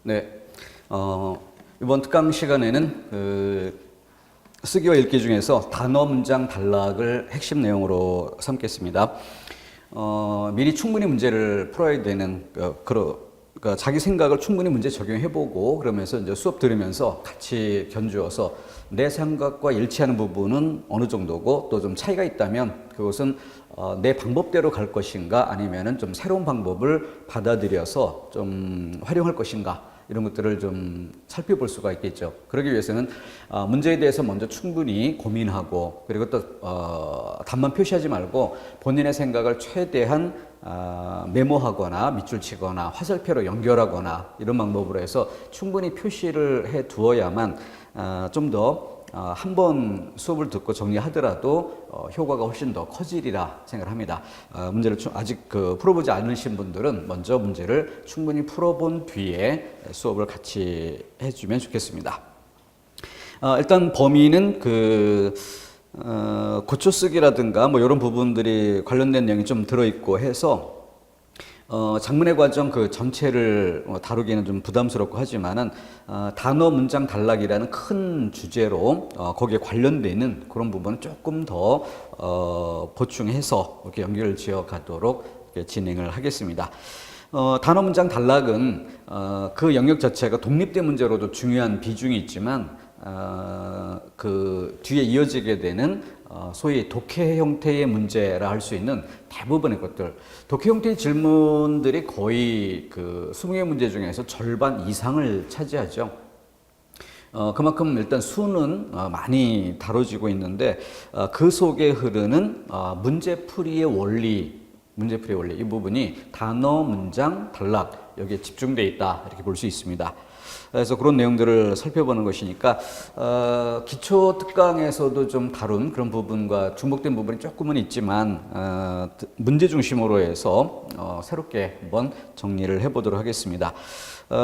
네, 이번 특강 시간에는 쓰기와 읽기 중에서 단어 문장 단락을 핵심 내용으로 삼겠습니다. 미리 충분히 문제를 풀어야 되는 그러니까 자기 생각을 충분히 문제 적용해보고 그러면서 이제 수업 들으면서 같이 견주어서 내 생각과 일치하는 부분은 어느 정도고 또 좀 차이가 있다면 그것은 내 방법대로 갈 것인가 아니면은 좀 새로운 방법을 받아들여서 좀 활용할 것인가 이런 것들을 좀 살펴볼 수가 있겠죠. 그러기 위해서는 문제에 대해서 먼저 충분히 고민하고 그리고 또 답만 표시하지 말고 본인의 생각을 최대한 메모하거나 밑줄 치거나 화살표로 연결하거나 이런 방법으로 해서 충분히 표시를 해 두어야만 좀 더 한 번 수업을 듣고 정리하더라도 효과가 훨씬 더 커지리라 생각합니다. 문제를 아직 풀어보지 않으신 분들은 먼저 문제를 충분히 풀어본 뒤에 수업을 같이 해주면 좋겠습니다. 일단 범위는 고쳐쓰기라든가 뭐 이런 부분들이 관련된 내용이 좀 들어있고 해서 장문의 과정 전체를 다루기는 좀 부담스럽고 하지만은 단어 문장 단락이라는 큰 주제로 거기에 관련되는 그런 부분은 조금 더 보충해서 이렇게 연결을 지어 가도록 이렇게 진행을 하겠습니다. 단어 문장 단락은 그 영역 자체가 독립된 문제로도 중요한 비중이 있지만 그 뒤에 이어지게 되는 소위 독해 형태의 문제라 할 수 있는 대부분의 것들, 독해 형태의 질문들이 거의 20개 문제 중에서 절반 이상을 차지하죠. 그만큼 일단 수는 많이 다뤄지고 있는데 그 속에 흐르는 문제풀이의 원리 이 부분이 단어, 문장, 단락 여기에 집중되어 있다 이렇게 볼 수 있습니다. 그래서 그런 내용들을 살펴보는 것이니까 기초 특강에서도 좀 다룬 그런 부분과 중복된 부분이 조금은 있지만 문제 중심으로 해서 새롭게 한번 정리를 해보도록 하겠습니다.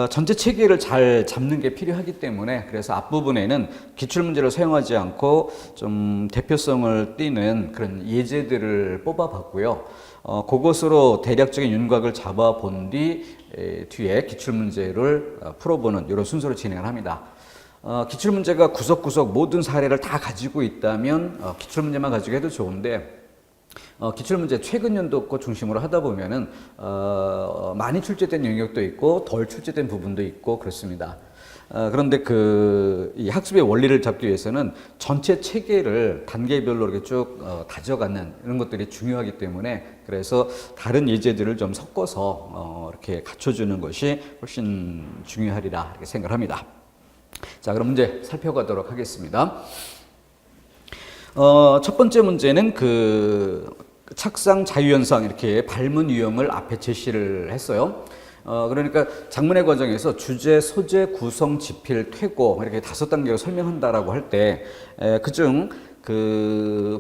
전체 체계를 잘 잡는 게 필요하기 때문에 그래서 앞부분에는 기출문제를 사용하지 않고 좀 대표성을 띠는 그런 예제들을 뽑아봤고요. 그것으로 대략적인 윤곽을 잡아본 뒤에 기출문제를 풀어보는 이런 순서로 진행을 합니다. 기출문제가 구석구석 모든 사례를 다 가지고 있다면 기출문제만 가지고 해도 좋은데 기출문제 최근 연도 거 중심으로 하다 보면은 많이 출제된 영역도 있고 덜 출제된 부분도 있고 그렇습니다. 그런데 이 학습의 원리를 잡기 위해서는 전체 체계를 단계별로 이렇게 쭉 다져가는 이런 것들이 중요하기 때문에 그래서 다른 예제들을 좀 섞어서 이렇게 갖춰주는 것이 훨씬 중요하리라 이렇게 생각합니다. 자, 그럼 문제 살펴가도록 하겠습니다. 첫 번째 문제는 착상 자유현상 이렇게 발문 유형을 앞에 제시를 했어요. 그러니까 작문의 과정에서 주제, 소재, 구성, 지필, 퇴고 이렇게 5단계로 설명한다라고 할 때 그중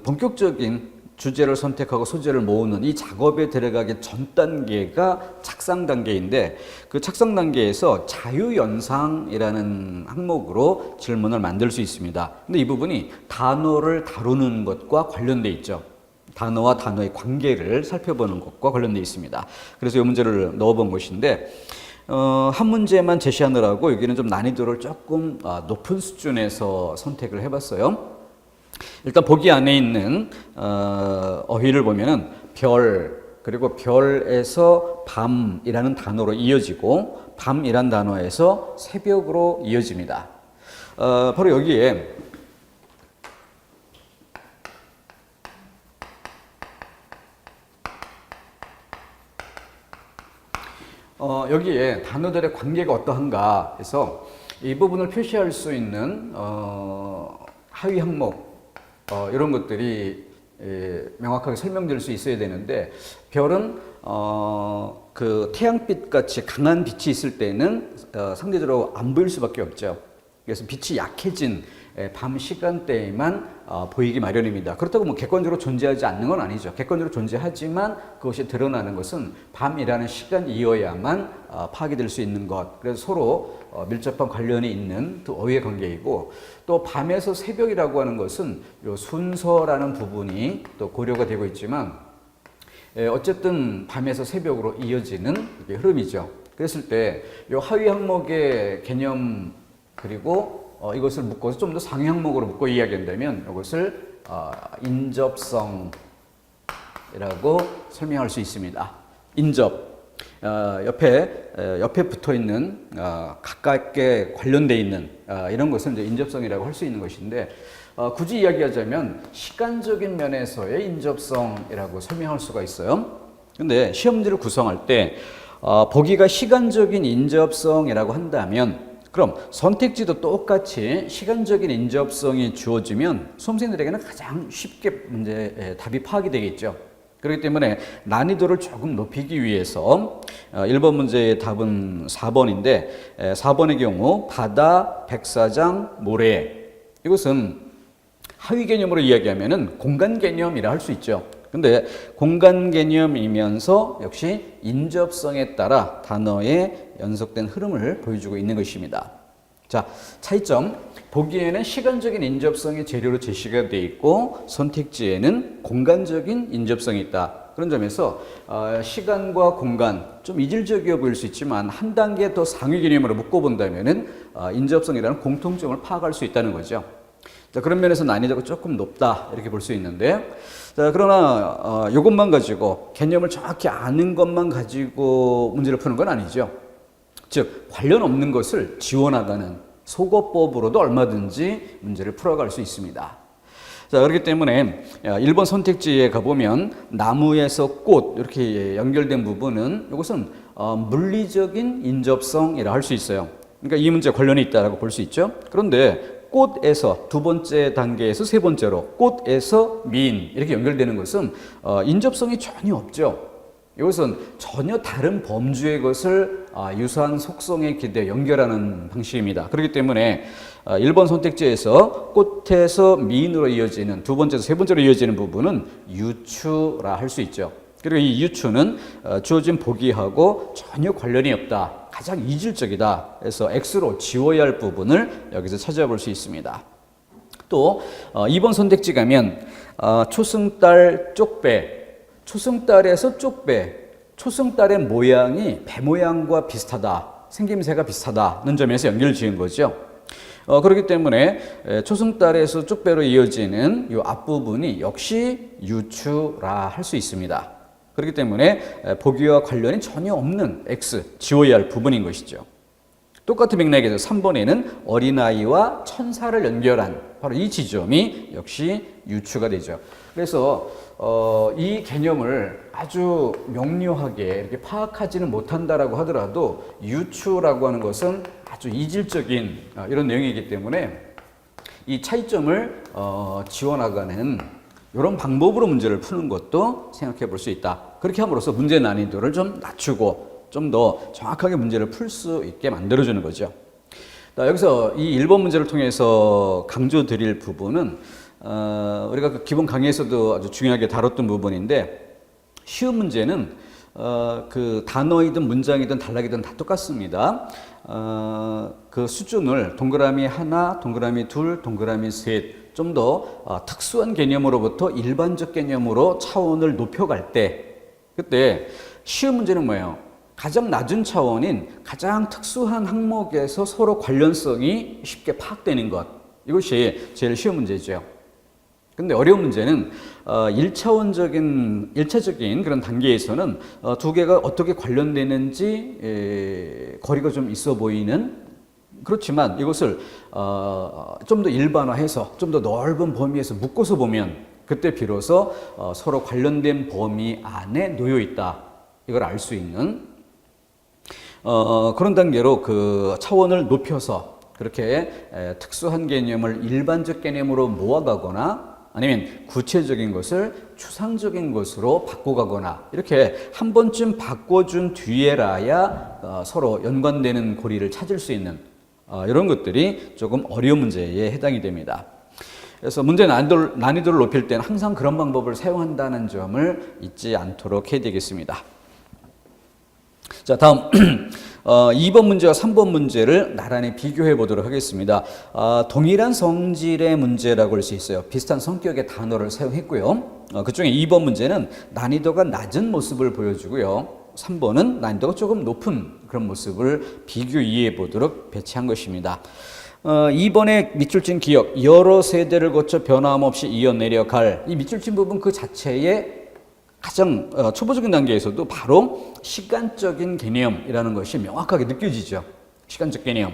본격적인 주제를 선택하고 소재를 모으는 이 작업에 들어가기 전 단계가 착상 단계인데 그 착상 단계에서 자유연상이라는 항목으로 질문을 만들 수 있습니다. 근데 이 부분이 단어를 다루는 것과 관련돼 있죠. 단어와 단어의 관계를 살펴보는 것과 관련되어 있습니다. 그래서 이 문제를 넣어본 것인데 한 문제만 제시하느라고 여기는 좀 난이도를 조금 높은 수준에서 선택을 해봤어요. 일단 보기 안에 있는 어휘를 보면은 별 그리고 별에서 밤이라는 단어로 이어지고 밤이란 단어에서 새벽으로 이어집니다. 바로 여기에 여기에 단어들의 관계가 어떠한가 해서 이 부분을 표시할 수 있는 하위 항목 이런 것들이 명확하게 설명될 수 있어야 되는데 별은 태양빛 같이 강한 빛이 있을 때는 상대적으로 안 보일 수밖에 없죠. 그래서 빛이 약해진 밤 시간대에만 보이기 마련입니다. 그렇다고 뭐 객관적으로 존재하지 않는 건 아니죠. 객관적으로 존재하지만 그것이 드러나는 것은 밤이라는 시간이어야만 파악이 될 수 있는 것. 그래서 서로 밀접한 관련이 있는 또 어휘의 관계이고 또 밤에서 새벽이라고 하는 것은 요 순서라는 부분이 또 고려가 되고 있지만 어쨌든 밤에서 새벽으로 이어지는 흐름이죠. 그랬을 때 이 하위 항목의 개념 그리고 이것을 묶어서 좀 더 상위 항목으로 묶어 이야기한다면 이것을 인접성이라고 설명할 수 있습니다. 인접. 옆에 붙어 있는 가깝게 관련되어 있는 이런 것을 이제 인접성이라고 할 수 있는 것인데 굳이 이야기하자면 시간적인 면에서의 인접성이라고 설명할 수가 있어요. 근데 시험 문제를 구성할 때 보기가 시간적인 인접성이라고 한다면 그럼 선택지도 똑같이 시간적인 인접성이 주어지면 수험생들에게는 가장 쉽게 문제 답이 파악이 되겠죠. 그렇기 때문에 난이도를 조금 높이기 위해서 1번 문제의 답은 4번인데 4번의 경우 바다, 백사장, 모래 이것은 하위 개념으로 이야기하면은 공간 개념이라 할 수 있죠. 근데 공간 개념이면서 역시 인접성에 따라 단어의 연속된 흐름을 보여주고 있는 것입니다. 자, 차이점. 보기에는 시간적인 인접성이 재료로 제시가 되어 있고 선택지에는 공간적인 인접성이 있다. 그런 점에서 시간과 공간 좀 이질적이어 보일 수 있지만 한 단계 더 상위 개념으로 묶어본다면은 인접성이라는 공통점을 파악할 수 있다는 거죠. 자, 그런 면에서 난이도가 조금 높다 이렇게 볼 수 있는데 자, 그러나 이것만 가지고 개념을 정확히 아는 것만 가지고 문제를 푸는 건 아니죠. 즉 관련 없는 것을 지워나가는 소거법으로도 얼마든지 문제를 풀어갈 수 있습니다. 자, 그렇기 때문에 1번 선택지에 가보면 나무에서 꽃 이렇게 연결된 부분은 이것은 물리적인 인접성이라 할 수 있어요. 그러니까 이 문제 관련이 있다고 볼 수 있죠. 그런데 꽃에서 두 번째 단계에서 세 번째로 꽃에서 미인 이렇게 연결되는 것은 인접성이 전혀 없죠. 이것은 전혀 다른 범주의 것을 유사한 속성에 기대 연결하는 방식입니다. 그렇기 때문에 1번 선택지에서 꽃에서 미인으로 이어지는 두 번째에서 세 번째로 이어지는 부분은 유추라 할 수 있죠. 그리고 이 유추는 주어진 보기하고 전혀 관련이 없다. 가장 이질적이다. 그래서 X로 지워야 할 부분을 여기서 찾아볼 수 있습니다. 또 2번 선택지 가면 초승달 쪽배 초승달에서 쪽배, 초승달의 모양이 배 모양과 비슷하다, 생김새가 비슷하다는 점에서 연결을 지은 거죠. 그렇기 때문에 초승달에서 쪽배로 이어지는 이 앞부분이 역시 유추라 할 수 있습니다. 그렇기 때문에 보기와 관련이 전혀 없는 X, 지워야 할 부분인 것이죠. 똑같은 맥락에서 3번에는 어린아이와 천사를 연결한 바로 이 지점이 역시 유추가 되죠. 그래서 이 개념을 아주 명료하게 이렇게 파악하지는 못한다라고 하더라도 유추라고 하는 것은 아주 이질적인 이런 내용이기 때문에 이 차이점을 지워나가는 이런 방법으로 문제를 푸는 것도 생각해 볼 수 있다. 그렇게 함으로써 문제 난이도를 좀 낮추고 좀 더 정확하게 문제를 풀 수 있게 만들어주는 거죠. 여기서 이 1번 문제를 통해서 강조드릴 부분은 우리가 그 기본 강의에서도 아주 중요하게 다뤘던 부분인데 쉬운 문제는 그 단어이든 문장이든 단락이든 다 똑같습니다. 그 수준을 동그라미 하나, 동그라미 둘, 동그라미 셋 좀 더 특수한 개념으로부터 일반적 개념으로 차원을 높여갈 때 그때 쉬운 문제는 뭐예요? 가장 낮은 차원인 가장 특수한 항목에서 서로 관련성이 쉽게 파악되는 것. 이것이 제일 쉬운 문제죠. 근데 어려운 문제는 1차적인 그런 단계에서는 두 개가 어떻게 관련되는지 거리가 좀 있어 보이는 그렇지만 이것을 좀 더 일반화해서 좀 더 넓은 범위에서 묶어서 보면 그때 비로소 서로 관련된 범위 안에 놓여 있다. 이걸 알 수 있는 그런 단계로 그 차원을 높여서 그렇게 특수한 개념을 일반적 개념으로 모아가거나 아니면 구체적인 것을 추상적인 것으로 바꿔가거나 이렇게 한 번쯤 바꿔준 뒤에라야 서로 연관되는 고리를 찾을 수 있는 이런 것들이 조금 어려운 문제에 해당이 됩니다. 그래서 문제 난이도를 높일 때는 항상 그런 방법을 사용한다는 점을 잊지 않도록 해야 되겠습니다. 자, 다음 2번 문제와 3번 문제를 나란히 비교해 보도록 하겠습니다. 동일한 성질의 문제라고 할 수 있어요. 비슷한 성격의 단어를 사용했고요. 그중에 2번 문제는 난이도가 낮은 모습을 보여주고요. 3번은 난이도가 조금 높은 그런 모습을 비교 이해해 보도록 배치한 것입니다. 2번의 밑줄진 기억, 여러 세대를 거쳐 변함없이 이어내려갈 이 밑줄진 부분 그 자체의 가장 초보적인 단계에서도 바로 시간적인 개념이라는 것이 명확하게 느껴지죠. 시간적 개념.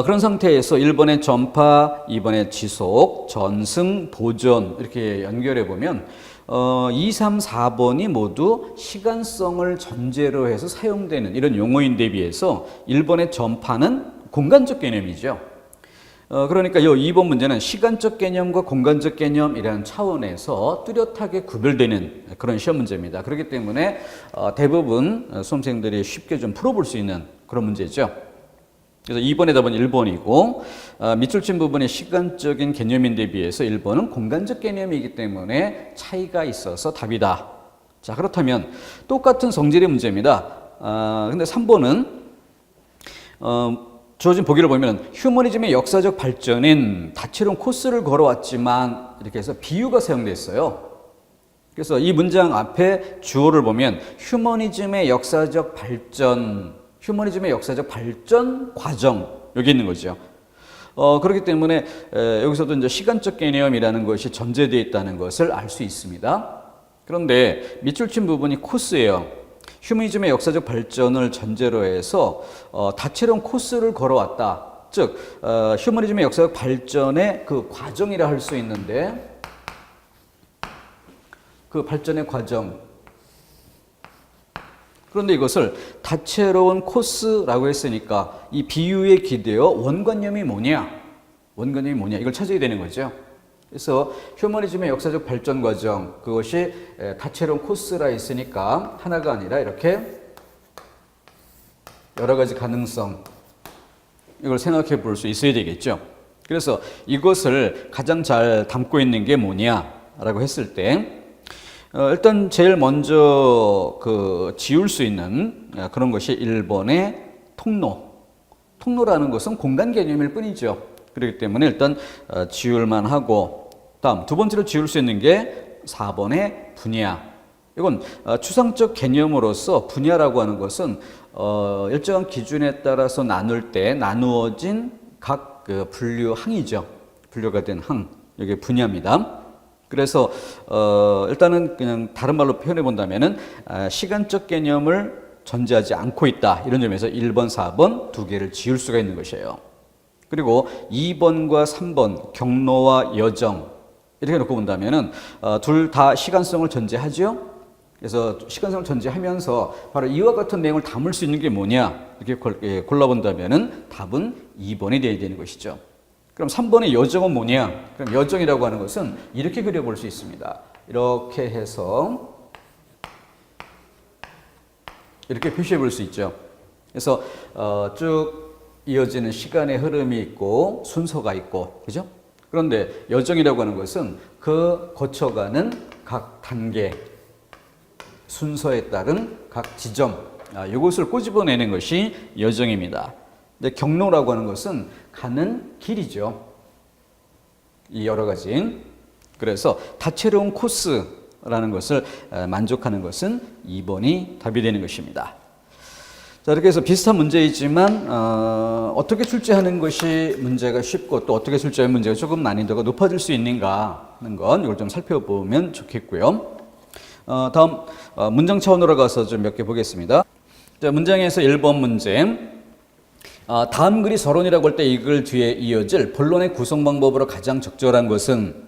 그런 상태에서 1번의 전파, 2번의 지속, 전승, 보존 이렇게 연결해 보면 2, 3, 4번이 모두 시간성을 전제로 해서 사용되는 이런 용어인데 비해서 1번의 전파는 공간적 개념이죠. 그러니까 이 2번 문제는 시간적 개념과 공간적 개념이라는 차원에서 뚜렷하게 구별되는 그런 시험 문제입니다. 그렇기 때문에 대부분 수험생들이 쉽게 좀 풀어볼 수 있는 그런 문제죠. 그래서 2번의 답은 1번이고 밑줄 친 부분이 시간적인 개념인데 비해서 1번은 공간적 개념이기 때문에 차이가 있어서 답이다. 자, 그렇다면 똑같은 성질의 문제입니다. 근데 3번은 주어진 보기를 보면 휴머니즘의 역사적 발전인 다채로운 코스를 걸어왔지만 이렇게 해서 비유가 사용되어 있어요. 그래서 이 문장 앞에 주어를 보면 휴머니즘의 역사적 발전 과정 여기 있는 거죠. 그렇기 때문에 여기서도 이제 시간적 개념이라는 것이 전제되어 있다는 것을 알 수 있습니다. 그런데 밑줄 친 부분이 코스예요. 휴머니즘의 역사적 발전을 전제로 해서 다채로운 코스를 걸어왔다. 즉 휴머니즘의 역사적 발전의 그 과정이라 할 수 있는데 그 발전의 과정. 그런데 이것을 다채로운 코스라고 했으니까 이 비유에 기대어 원관념이 뭐냐? 이걸 찾아야 되는 거죠. 그래서 휴머니즘의 역사적 발전 과정, 그것이 다채로운 코스라 했으니까 하나가 아니라 이렇게 여러 가지 가능성, 이걸 생각해 볼 수 있어야 되겠죠. 그래서 이것을 가장 잘 담고 있는 게 뭐냐라고 했을 때 일단 제일 먼저 지울 수 있는 그런 것이 1번의 통로라는 것은 공간 개념일 뿐이죠. 그렇기 때문에 일단 지울만 하고, 다음 두 번째로 지울 수 있는 게 4번의 분야. 이건 추상적 개념으로서 분야라고 하는 것은 일정한 기준에 따라서 나눌 때 나누어진 각 분류항이죠. 분류가 된 항, 이게 분야입니다. 그래서 일단은 그냥 다른 말로 표현해 본다면은 시간적 개념을 전제하지 않고 있다. 이런 점에서 1번, 4번 두 개를 지울 수가 있는 것이에요. 그리고 2번과 3번 경로와 여정 이렇게 놓고 본다면은 둘 다 시간성을 전제하죠. 그래서 시간성을 전제하면서 바로 이와 같은 내용을 담을 수 있는 게 뭐냐 이렇게 골라본다면은 답은 2번이 되어야 되는 것이죠. 그럼 3번의 여정은 뭐냐? 그럼 여정이라고 하는 것은 이렇게 그려볼 수 있습니다. 이렇게 해서 이렇게 표시해 볼 수 있죠. 그래서 쭉 이어지는 시간의 흐름이 있고 순서가 있고, 그죠? 그런데 여정이라고 하는 것은 그 거쳐가는 각 단계, 순서에 따른 각 지점, 이것을 꼬집어내는 것이 여정입니다. 근데 경로라고 하는 것은 가는 길이죠. 이 여러 가지. 그래서 다채로운 코스라는 것을 만족하는 것은 2번이 답이 되는 것입니다. 자, 이렇게 해서 비슷한 문제이지만 어떻게 출제하는 것이 문제가 쉽고 또 어떻게 출제하는 문제가 조금 난이도가 높아질 수 있는가 하는 건 이걸 좀 살펴보면 좋겠고요. 다음 문장 차원으로 가서 좀 몇 개 보겠습니다. 자, 문장에서 1번 문제. 다음 글이 서론이라고 할 때 이 글 뒤에 이어질 본론의 구성 방법으로 가장 적절한 것은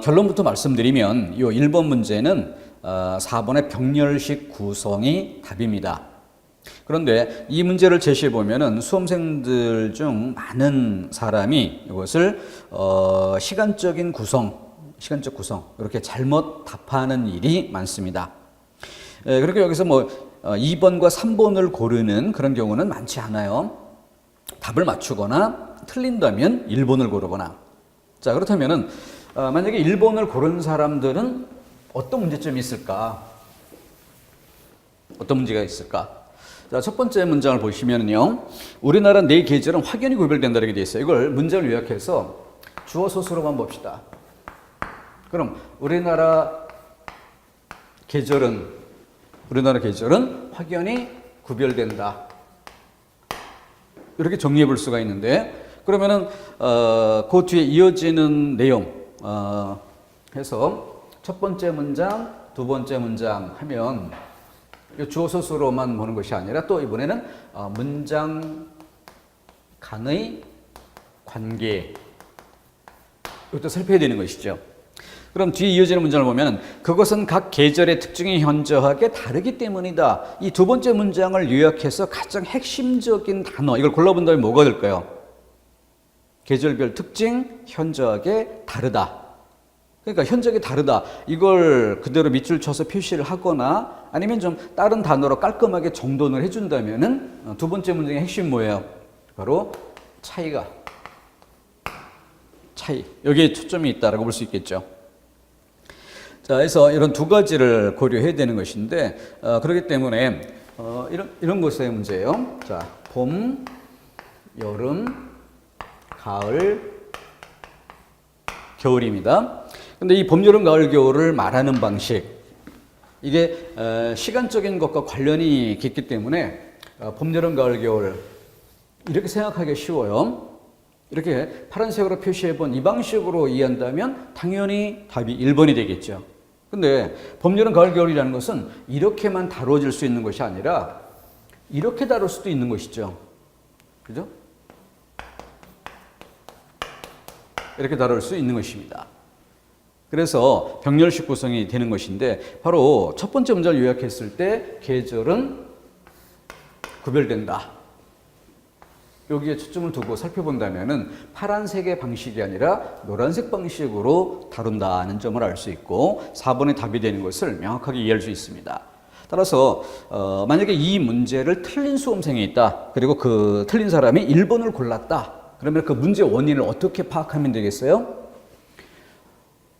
결론부터 말씀드리면 이 1번 문제는 4번의 병렬식 구성이 답입니다. 그런데 이 문제를 제시해 보면은 수험생들 중 많은 사람이 이것을 시간적 구성 이렇게 잘못 답하는 일이 많습니다. 그렇게 여기서 2번과 3번을 고르는 그런 경우는 많지 않아요. 답을 맞추거나 틀린다면 1번을 고르거나. 자, 그렇다면은 만약에 1번을 고른 사람들은 어떤 문제점이 있을까? 어떤 문제가 있을까? 자, 첫 번째 문장을 보시면요. 우리나라 네 계절은 확연히 구별된다 이렇게 되어 있어요. 이걸 문장을 요약해서 주어 소수로만 봅시다. 그럼 우리나라 계절은 우리나라 계절은 확연히 구별된다. 이렇게 정리해 볼 수가 있는데, 그러면은 그 뒤에 이어지는 내용 해서 첫 번째 문장, 두 번째 문장 하면 주어 소수로만 보는 것이 아니라 또 이번에는 문장 간의 관계, 이것도 살펴야 되는 것이죠. 그럼 뒤에 이어지는 문장을 보면 그것은 각 계절의 특징이 현저하게 다르기 때문이다. 이 두 번째 문장을 요약해서 가장 핵심적인 단어, 이걸 골라본다면 뭐가 될까요? 계절별 특징, 현저하게 다르다. 그러니까 현저하게 다르다. 이걸 그대로 밑줄 쳐서 표시를 하거나 아니면 좀 다른 단어로 깔끔하게 정돈을 해준다면은 두 번째 문장의 핵심 뭐예요? 바로 차이. 여기에 초점이 있다라고 볼 수 있겠죠. 자, 그래서 이런 두 가지를 고려해야 되는 것인데, 그렇기 때문에 이런 것의 문제예요. 자, 봄, 여름, 가을, 겨울입니다. 근데 이 봄, 여름, 가을, 겨울을 말하는 방식, 이게 시간적인 것과 관련이 깊기 때문에 봄, 여름, 가을, 겨울 이렇게 생각하기 쉬워요. 이렇게 파란색으로 표시해 본 이 방식으로 이해한다면 당연히 답이 1번이 되겠죠. 근데 봄, 여름, 가을, 겨울이라는 것은 이렇게만 다뤄질 수 있는 것이 아니라 이렇게 다룰 수도 있는 것이죠. 그죠? 이렇게 다룰 수 있는 것입니다. 그래서 병렬식 구성이 되는 것인데, 바로 첫 번째 문장을 요약했을 때 계절은 구별된다. 여기에 초점을 두고 살펴본다면은 파란색의 방식이 아니라 노란색 방식으로 다룬다는 점을 알 수 있고 4번의 답이 되는 것을 명확하게 이해할 수 있습니다. 따라서 만약에 이 문제를 틀린 수험생이 있다. 그리고 그 틀린 사람이 1번을 골랐다. 그러면 그 문제 원인을 어떻게 파악하면 되겠어요?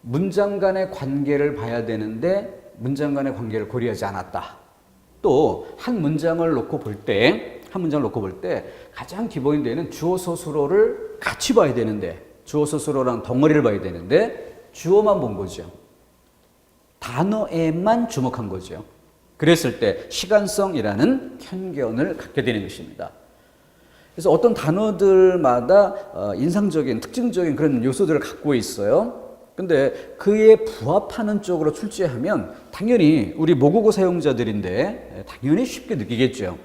문장 간의 관계를 봐야 되는데 문장 간의 관계를 고려하지 않았다. 또 한 문장을 놓고 볼 때 가장 기본인 데는 주어 서술어를 같이 봐야 되는데, 주어 서술어랑 덩어리를 봐야 되는데 주어만 본 거죠. 단어에만 주목한 거죠. 그랬을 때 시간성이라는 편견을 갖게 되는 것입니다. 그래서 어떤 단어들마다 인상적인, 특징적인 그런 요소들을 갖고 있어요. 근데 그에 부합하는 쪽으로 출제하면 당연히 우리 모국어 사용자들인데 당연히 쉽게 느끼겠죠.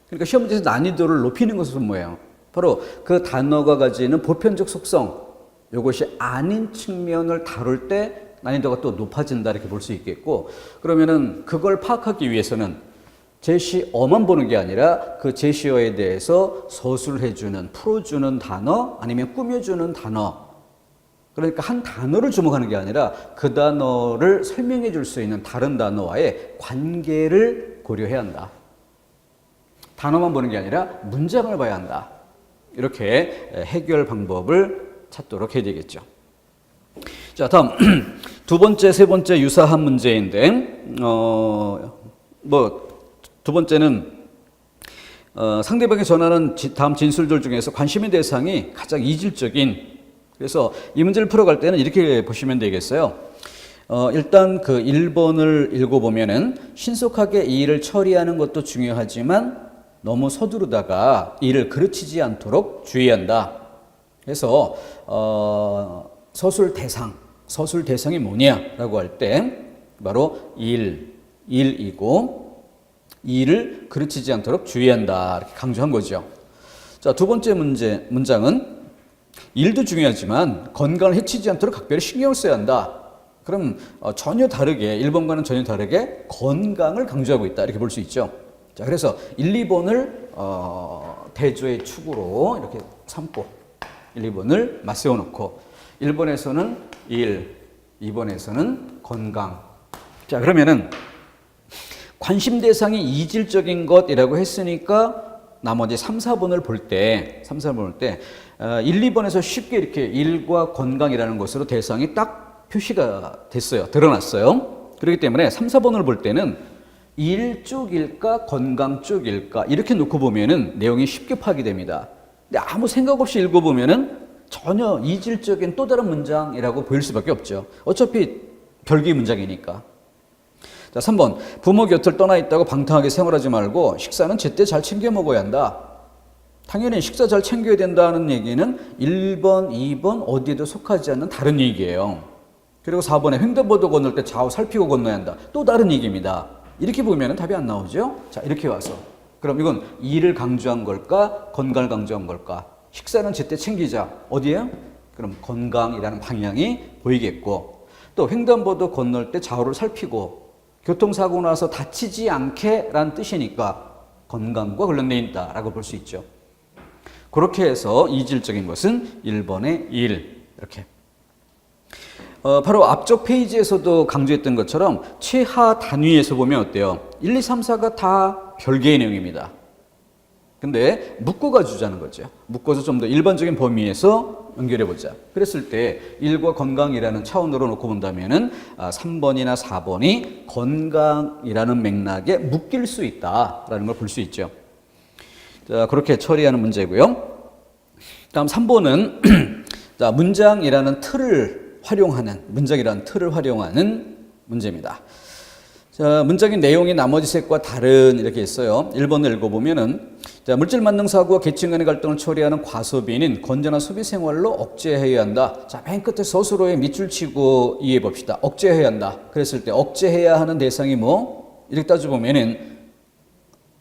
그러니까 시험 문제에서 난이도를 높이는 것은 뭐예요? 바로 그 단어가 가지는 보편적 속성, 이것이 아닌 측면을 다룰 때 난이도가 또 높아진다 이렇게 볼 수 있겠고, 그러면은 그걸 파악하기 위해서는 제시어만 보는 게 아니라 그 제시어에 대해서 서술해주는, 풀어주는 단어 아니면 꾸며주는 단어, 그러니까 한 단어를 주목하는 게 아니라 그 단어를 설명해 줄 수 있는 다른 단어와의 관계를 고려해야 한다. 단어만 보는 게 아니라 문장을 봐야 한다. 이렇게 해결 방법을 찾도록 해야 되겠죠. 자, 다음 두 번째, 세 번째 유사한 문제인데, 두 번째는 상대방이 전하는 다음 진술들 중에서 관심의 대상이 가장 이질적인, 그래서 이 문제를 풀어갈 때는 이렇게 보시면 되겠어요. 일단 그 1번을 읽어보면은 신속하게 이 일을 처리하는 것도 중요하지만 너무 서두르다가 일을 그르치지 않도록 주의한다. 그래서 서술 대상이 뭐냐라고 할 때 바로 일이고 이 일을 그르치지 않도록 주의한다 이렇게 강조한 거죠. 자, 두 번째 문장은 일도 중요하지만 건강을 해치지 않도록 각별히 신경을 써야 한다. 그럼 전혀 다르게 1번과는 전혀 다르게 건강을 강조하고 있다 이렇게 볼 수 있죠. 자, 그래서 1, 2번을 대조의 축으로 이렇게 삼고 1, 2번을 맞세워 놓고 1번에서는 일, 2번에서는 건강. 자, 그러면은 관심 대상이 이질적인 것이라고 했으니까 나머지 3, 4번을 볼 때 1, 2번에서 쉽게 이렇게 일과 건강이라는 것으로 대상이 딱 표시가 됐어요. 드러났어요. 그렇기 때문에 3, 4번을 볼 때는 일 쪽일까 건강 쪽일까 이렇게 놓고 보면은 내용이 쉽게 파악이 됩니다. 근데 아무 생각 없이 읽어보면은 전혀 이질적인 또 다른 문장이라고 보일 수밖에 없죠. 어차피 별개의 문장이니까. 자, 3번. 부모 곁을 떠나 있다고 방탕하게 생활하지 말고 식사는 제때 잘 챙겨 먹어야 한다. 당연히 식사 잘 챙겨야 된다는 얘기는 1번, 2번 어디에도 속하지 않는 다른 얘기예요. 그리고 4번에 횡단보도 건널 때 좌우 살피고 건너야 한다. 또 다른 얘기입니다. 이렇게 보면 답이 안 나오죠? 자, 이렇게 와서. 그럼 이건 일을 강조한 걸까? 건강을 강조한 걸까? 식사는 제때 챙기자. 어디에요? 그럼 건강이라는 방향이 보이겠고, 또 횡단보도 건널 때 좌우를 살피고 교통사고 나서 다치지 않게 라는 뜻이니까 건강과 관련되어 있다라고 볼 수 있죠. 그렇게 해서 이질적인 것은 1번의 1 이렇게. 바로 앞쪽 페이지에서도 강조했던 것처럼 최하 단위에서 보면 어때요? 1, 2, 3, 4가 다 별개의 내용입니다. 근데 묶어가 주자는 거죠. 묶어서 좀 더 일반적인 범위에서 연결해보자. 그랬을 때 1과 건강이라는 차원으로 놓고 본다면은 3번이나 4번이 건강이라는 맥락에 묶일 수 있다라는 걸 볼 수 있죠. 자, 그렇게 처리하는 문제고요. 다음 3번은 자, 문장이라는 틀을 활용하는 문제입니다. 자, 문장의 내용이 나머지 색과 다른 이렇게 있어요. 1번을 읽어보면은 자, 물질 만능 사고와 계층 간의 갈등을 처리하는 과소비는 건전한 소비 생활로 억제해야 한다. 자, 맨 끝에 서술어에 밑줄 치고 이해해 봅시다. 억제해야 한다. 그랬을 때 억제해야 하는 대상이 뭐? 이렇게 따져보면은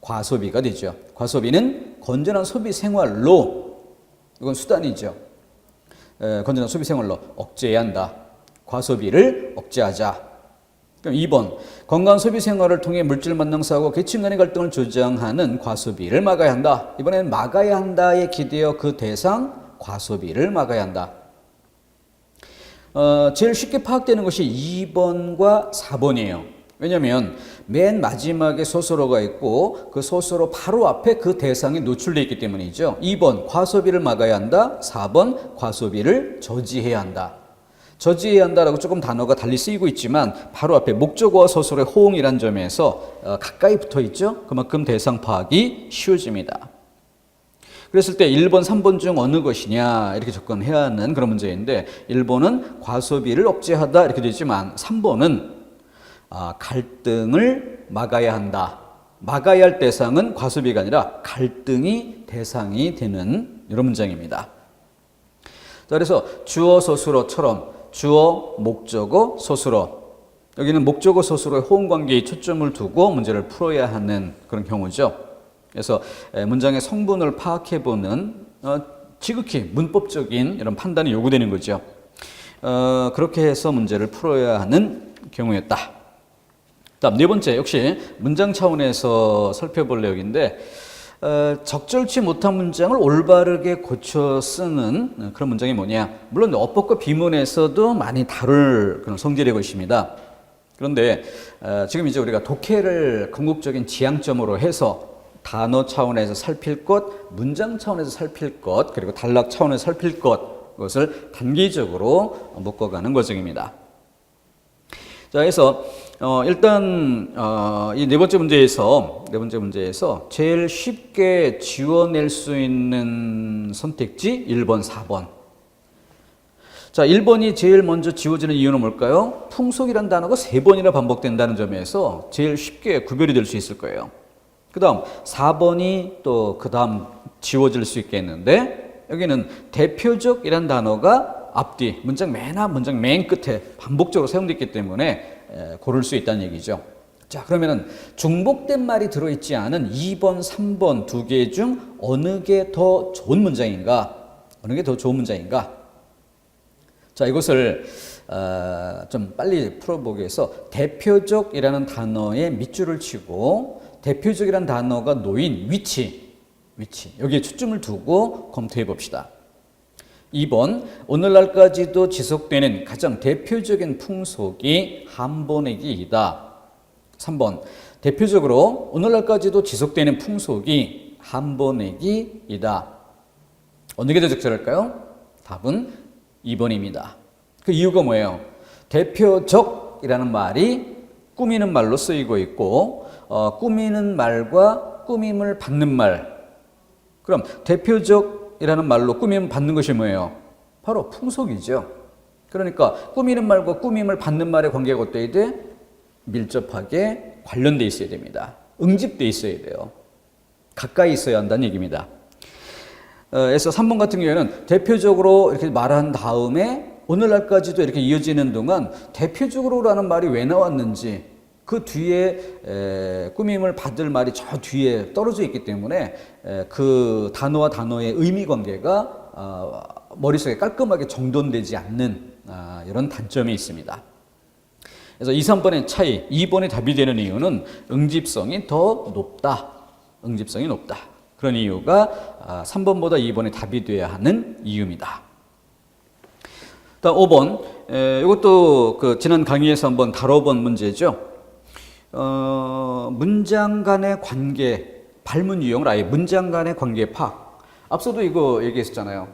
과소비가 되죠. 과소비는 건전한 소비 생활로, 이건 수단이죠. 건전한 소비 생활로 억제해야 한다. 과소비를 억제하자. 그럼 2번, 건강한 소비 생활을 통해 물질 만능사고 계층 간의 갈등을 조장하는 과소비를 막아야 한다. 이번에는 막아야 한다에 기대어 그 대상 과소비를 막아야 한다. 제일 쉽게 파악되는 것이 2번과 4번이에요. 왜냐하면 맨 마지막에 소설어가 있고 그 소설어 바로 앞에 그 대상이 노출되어 있기 때문이죠. 2번 과소비를 막아야 한다. 4번 과소비를 저지해야 한다. 저지해야 한다라고 조금 단어가 달리 쓰이고 있지만 바로 앞에 목적어와 서술의 호응이란 점에서 가까이 붙어 있죠. 그만큼 대상 파악이 쉬워집니다. 그랬을 때 1번, 3번 중 어느 것이냐 이렇게 접근해야 하는 그런 문제인데 1번은 과소비를 억제하다 이렇게 되어 있지만 3번은 갈등을 막아야 한다. 막아야 할 대상은 과소비가 아니라 갈등이 대상이 되는 이런 문장입니다. 자, 그래서 주어, 서술어처럼 주어, 목적어, 서술어. 여기는 목적어, 서술어의 호응 관계에 초점을 두고 문제를 풀어야 하는 그런 경우죠. 그래서 문장의 성분을 파악해보는 지극히 문법적인 이런 판단이 요구되는 거죠. 그렇게 해서 문제를 풀어야 하는 경우였다. 다음 네 번째, 역시 문장 차원에서 살펴볼 내용인데 적절치 못한 문장을 올바르게 고쳐 쓰는 그런 문장이 뭐냐. 물론 어법과 비문에서도 많이 다룰 그런 성질의 것입니다. 그런데 지금 이제 우리가 독해를 궁극적인 지향점으로 해서 단어 차원에서 살필 것, 문장 차원에서 살필 것, 그리고 단락 차원에서 살필 것, 그것을 단계적으로 묶어가는 과정입니다. 자, 그래서 일단 이 네 번째 문제에서 제일 쉽게 지워낼 수 있는 선택지 1번, 4번. 자, 1번이 제일 먼저 지워지는 이유는 뭘까요? 풍속이라는 단어가 3번이나 반복된다는 점에서 제일 쉽게 구별이 될 수 있을 거예요. 그 다음 4번이 또 그 다음 지워질 수 있겠는데 여기는 대표적이라는 단어가 앞뒤, 문장 맨 앞, 문장 맨 끝에 반복적으로 사용되어 있기 때문에 고를 수 있다는 얘기죠. 자, 그러면은 중복된 말이 들어있지 않은 2번, 3번 두 개 중 어느 게 더 좋은 문장인가? 어느 게 더 좋은 문장인가? 자, 이것을 좀 빨리 풀어보기 위해서 대표적이라는 단어에 밑줄을 치고 대표적이라는 단어가 놓인 위치 여기에 초점을 두고 검토해 봅시다. 2번, 오늘날까지도 지속되는 가장 대표적인 풍속이 한보내기이다. 3번, 대표적으로 오늘날까지도 지속되는 풍속이 한보내기이다. 어느 게 더 적절할까요? 답은 2번입니다. 그 이유가 뭐예요? 대표적이라는 말이 꾸미는 말로 쓰이고 있고 꾸미는 말과 꾸밈을 받는 말. 그럼 대표적이라는 말로 꾸밈을 받는 것이 뭐예요? 바로 풍속이죠. 그러니까 꾸미는 말과 꾸밈을 받는 말의 관계가 어때야 돼? 밀접하게 관련돼 있어야 됩니다. 응집돼 있어야 돼요. 가까이 있어야 한다는 얘기입니다. 그래서 3번 같은 경우에는 대표적으로 이렇게 말한 다음에 오늘날까지도 이렇게 이어지는 동안 대표적으로라는 말이 왜 나왔는지 그 뒤에 꾸밈을 받을 말이 저 뒤에 떨어져 있기 때문에 그 단어와 단어의 의미 관계가 머릿속에 깔끔하게 정돈되지 않는 이런 단점이 있습니다. 그래서 2, 3번의 차이, 2번의 답이 되는 이유는 응집성이 더 높다. 응집성이 높다. 그런 이유가 3번보다 2번의 답이 되어야 하는 이유입니다. 다음 5번, 이것도 그 지난 강의에서 한번 다뤄본 문제죠. 문장 간의 관계, 발문 유형을 아예 문장 간의 관계 파악. 앞서도 이거 얘기했었잖아요.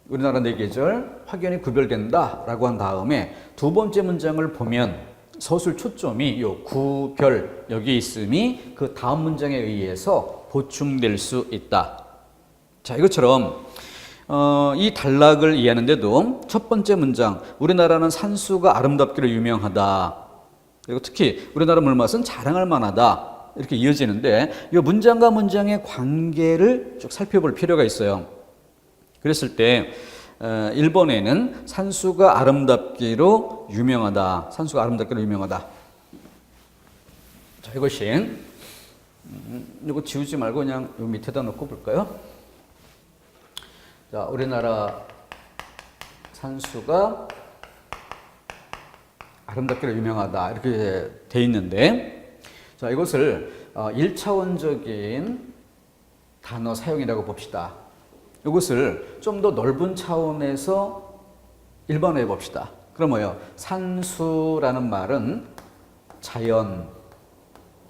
우리나라 4계절 확연히 구별된다 라고 한 다음에 두 번째 문장을 보면 서술 초점이 요 구별 여기 있음이 그 다음 문장에 의해서 보충될 수 있다. 자, 이것처럼 이 단락을 이해하는데도 첫 번째 문장 우리나라는 산수가 아름답기로 유명하다. 그리고 특히 우리나라 물맛은 자랑할 만하다. 이렇게 이어지는데 이 문장과 문장의 관계를 쭉 살펴볼 필요가 있어요. 그랬을 때 1번에는 산수가 아름답기로 유명하다. 산수가 아름답기로 유명하다. 자, 이것이 이거 지우지 말고 그냥 요 밑에다 놓고 볼까요? 자, 우리나라 산수가 아름답기로 유명하다. 이렇게 돼 있는데 자, 이것을 1차원적인 단어 사용이라고 봅시다. 이것을 좀 더 넓은 차원에서 일반화해 봅시다. 그럼 뭐예요? 산수라는 말은 자연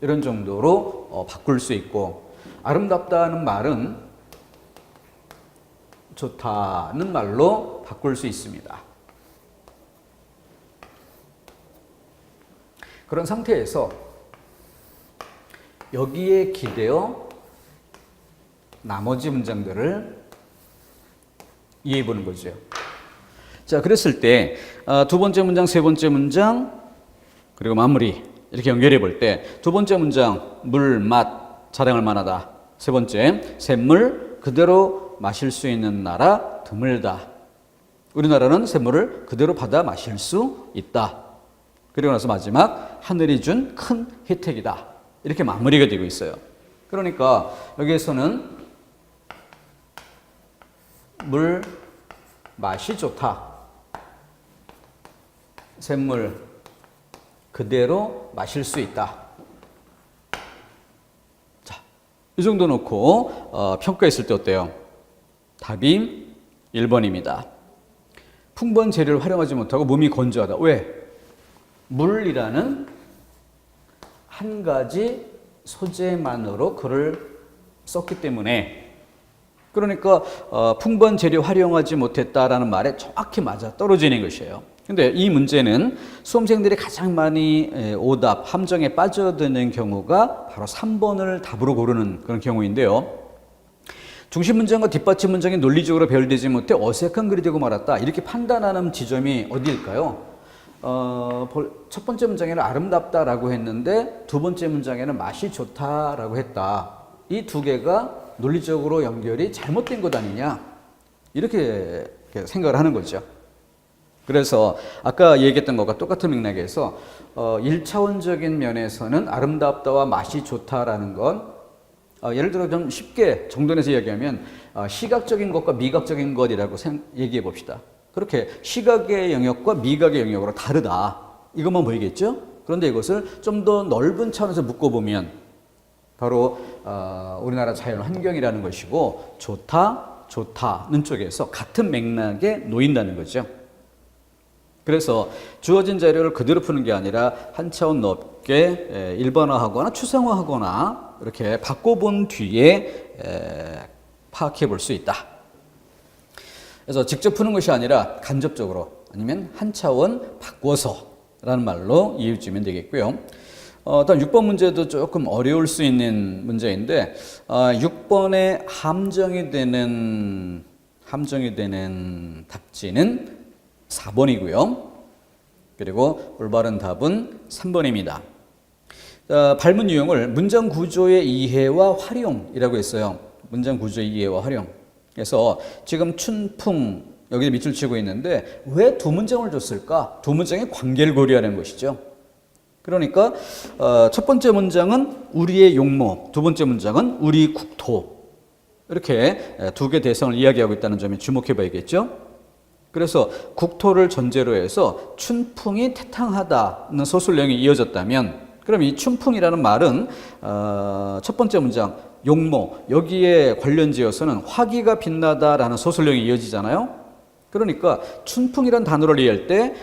이런 정도로 바꿀 수 있고 아름답다는 말은 좋다는 말로 바꿀 수 있습니다. 그런 상태에서 여기에 기대어 나머지 문장들을 이해해 보는 거죠. 자, 그랬을 때 두 번째 문장, 세 번째 문장 그리고 마무리 이렇게 연결해 볼 때 두 번째 문장 물, 맛, 자랑할 만하다. 세 번째 샘물 그대로 마실 수 있는 나라 드물다. 우리나라는 샘물을 그대로 받아 마실 수 있다. 그리고 나서 마지막 하늘이 준 큰 혜택이다. 이렇게 마무리가 되고 있어요. 그러니까 여기에서는 물 맛이 좋다. 샘물 그대로 마실 수 있다. 자, 이 정도 놓고 평가했을 때 어때요? 답이 1번입니다. 풍부한 재료를 활용하지 못하고 몸이 건조하다. 왜? 물이라는 한 가지 소재만으로 글을 썼기 때문에 그러니까 풍부한 재료 활용하지 못했다라는 말에 정확히 맞아 떨어지는 것이에요. 근데 이 문제는 수험생들이 가장 많이 오답, 함정에 빠져드는 경우가 바로 3번을 답으로 고르는 그런 경우인데요. 중심 문장과 뒷받침 문장이 논리적으로 배열되지 못해 어색한 글이 되고 말았다. 이렇게 판단하는 지점이 어디일까요? 첫 번째 문장에는 아름답다라고 했는데 두 번째 문장에는 맛이 좋다라고 했다. 이 두 개가 논리적으로 연결이 잘못된 것 아니냐 이렇게 생각을 하는 거죠. 그래서 아까 얘기했던 것과 똑같은 맥락에서 1차원적인 면에서는 아름답다와 맛이 좋다라는 건 예를 들어 좀 쉽게 정돈해서 이야기하면 시각적인 것과 미각적인 것이라고 얘기해 봅시다. 그렇게 시각의 영역과 미각의 영역으로 다르다. 이것만 보이겠죠? 그런데 이것을 좀 더 넓은 차원에서 묶어보면 바로 우리나라 자연 환경이라는 것이고 좋다는 쪽에서 같은 맥락에 놓인다는 거죠. 그래서 주어진 자료를 그대로 푸는 게 아니라 한 차원 넓게 일반화하거나 추상화하거나 이렇게 바꿔본 뒤에 파악해 볼 수 있다. 그래서 직접 푸는 것이 아니라 간접적으로 아니면 한 차원 바꿔서라는 말로 이해해 주면 되겠고요. 다음 6번 문제도 조금 어려울 수 있는 문제인데 6번에 함정이 되는 답지는 4번이고요. 그리고 올바른 답은 3번입니다. 발문 유형을 문장 구조의 이해와 활용이라고 했어요. 문장 구조의 이해와 활용. 그래서 지금 춘풍 여기 밑줄 치고 있는데 왜 두 문장을 줬을까? 두 문장의 관계를 고려하는 것이죠. 그러니까 첫 번째 문장은 우리의 용모, 두 번째 문장은 우리 국토. 이렇게 두 개 대상을 이야기하고 있다는 점에 주목해 봐야겠죠. 그래서 국토를 전제로 해서 춘풍이 태탕하다는 서술 내용이 이어졌다면 그럼 이 춘풍이라는 말은 첫 번째 문장 용모 여기에 관련지어서는 화기가 빛나다라는 서술 내용이 이어지잖아요. 그러니까 춘풍이라는 단어를 이해할 때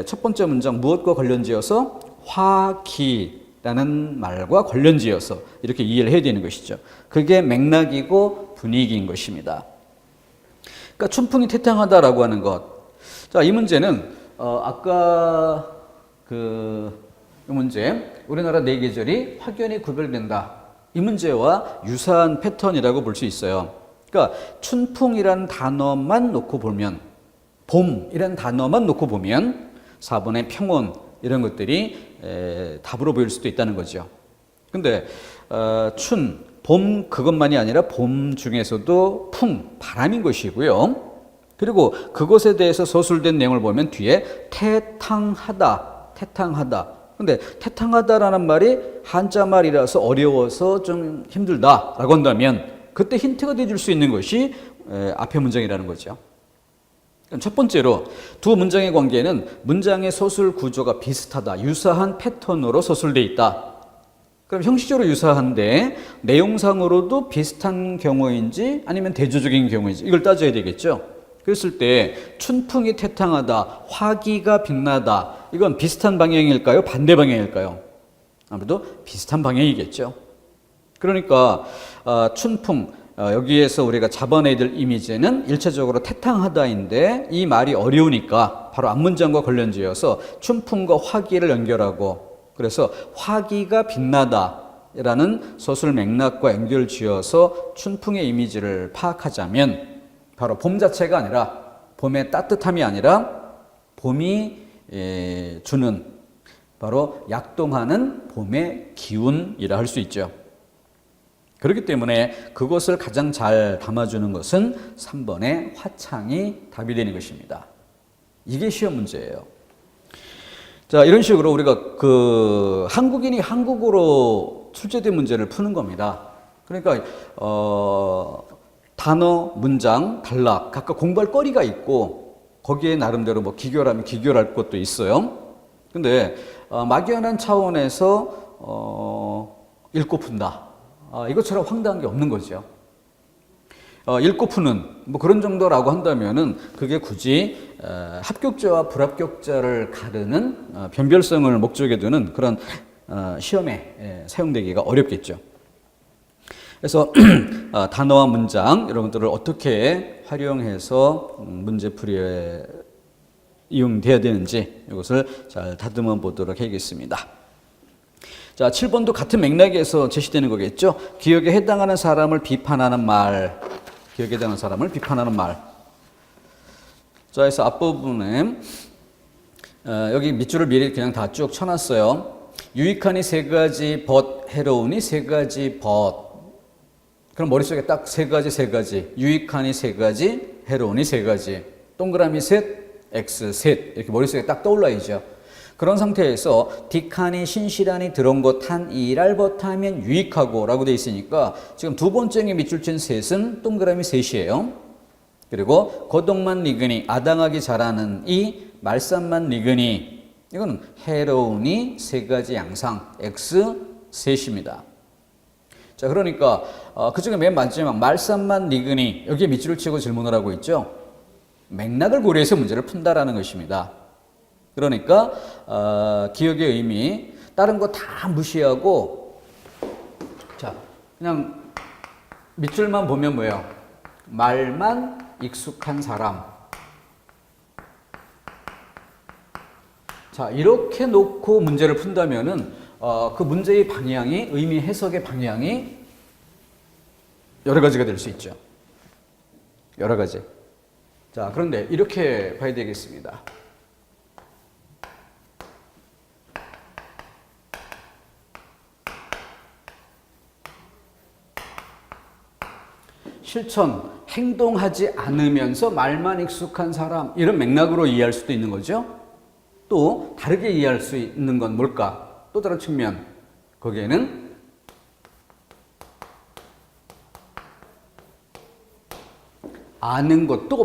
첫 번째 문장 무엇과 관련지어서 화기라는 말과 관련지어서 이렇게 이해를 해야 되는 것이죠. 그게 맥락이고 분위기인 것입니다. 그러니까 춘풍이 태탕하다라고 하는 것. 자, 이 문제는 아까 이 문제 우리나라 네 계절이 확연히 구별된다. 이 문제와 유사한 패턴이라고 볼 수 있어요. 그러니까 춘풍이라는 단어만 놓고 보면 봄이라는 단어만 놓고 보면 4번의 평온 이런 것들이 답으로 보일 수도 있다는 거죠. 근데 봄 그것만이 아니라 봄 중에서도 풍, 바람인 것이고요. 그리고 그것에 대해서 서술된 내용을 보면 뒤에 태탕하다. 근데 태탕하다라는 말이 한자 말이라서 어려워서 좀 힘들다라고 한다면 그때 힌트가 돼줄 수 있는 것이 앞의 문장이라는 거죠. 첫 번째로 두 문장의 관계는 문장의 서술 구조가 비슷하다, 유사한 패턴으로 서술되어 있다. 그럼 형식적으로 유사한데 내용상으로도 비슷한 경우인지 아니면 대조적인 경우인지 이걸 따져야 되겠죠. 그랬을 때 춘풍이 태탕하다, 화기가 빛나다 이건 비슷한 방향일까요? 반대 방향일까요? 아무래도 비슷한 방향이겠죠. 그러니까 춘풍 여기에서 우리가 잡아내야 될 이미지는 일차적으로 태탕하다인데 이 말이 어려우니까 바로 앞문장과 관련지어서 춘풍과 화기를 연결하고 그래서 화기가 빛나다라는 서술 맥락과 연결 지어서 춘풍의 이미지를 파악하자면 바로 봄 자체가 아니라 봄의 따뜻함이 아니라 봄이 주는 바로 약동하는 봄의 기운이라 할 수 있죠. 그렇기 때문에 그것을 가장 잘 담아주는 것은 3번의 화창이 답이 되는 것입니다. 이게 시험 문제예요. 자, 이런 식으로 우리가 한국인이 한국어로 출제된 문제를 푸는 겁니다. 그러니까 단어, 문장, 단락 각각 공부할 거리가 있고 거기에 나름대로 뭐 기교라면 기교할 것도 있어요. 근데 막연한 차원에서 읽고 푼다. 이것처럼 황당한 게 없는 거죠. 읽고 푸는 뭐 그런 정도라고 한다면은 그게 굳이 합격자와 불합격자를 가르는 변별성을 목적에 두는 그런 시험에 사용되기가 어렵겠죠. 그래서 단어와 문장 이런 것들을 어떻게 활용해서 문제풀이에 이용돼야 되는지 이것을 잘 다듬어 보도록 하겠습니다. 자, 7번도 같은 맥락에서 제시되는 거겠죠. 기억에 해당하는 사람을 비판하는 말. 기억에 해당하는 사람을 비판하는 말. 자, 그래서 앞부분에 여기 밑줄을 미리 그냥 다 쭉 쳐놨어요. 유익하니 세 가지 벗, 해로우니 세 가지 벗. 그럼 머릿속에 딱 세 가지. 유익하니 세 가지, 해로우니 세 가지. 동그라미 셋, X 셋. 이렇게 머릿속에 딱 떠올라야죠. 그런 상태에서 딕하니 신실하니 들은 것 한 이랄 벗하면 유익하고 라고 되어 있으니까 지금 두 번째 밑줄 친 셋은 동그라미 셋이에요. 그리고 거동만 리그니 아당하기 잘하는 이 말산만 리그니 이건 해로우니 세 가지 양상 X 셋입니다. 자, 그러니까 그중에 맨 마지막 말산만 리그니 여기에 밑줄을 치고 질문을 하고 있죠. 맥락을 고려해서 문제를 푼다라는 것입니다. 그러니까 기억의 의미 다른 거 다 무시하고 자 그냥 밑줄만 보면 뭐예요? 말만 익숙한 사람. 자, 이렇게 놓고 문제를 푼다면은 그 문제의 방향이 의미 해석의 방향이 여러 가지가 될 수 있죠. 여러 가지. 자, 그런데 이렇게 봐야 되겠습니다. 실천, 행동하지 않으면서 말만 익숙한 사람, 이런 맥락으로 이해할 수도 있는 거죠. 또 다르게 이해할 수 있는 건 뭘까? 또 다른 측면, 거기에는 아는 것도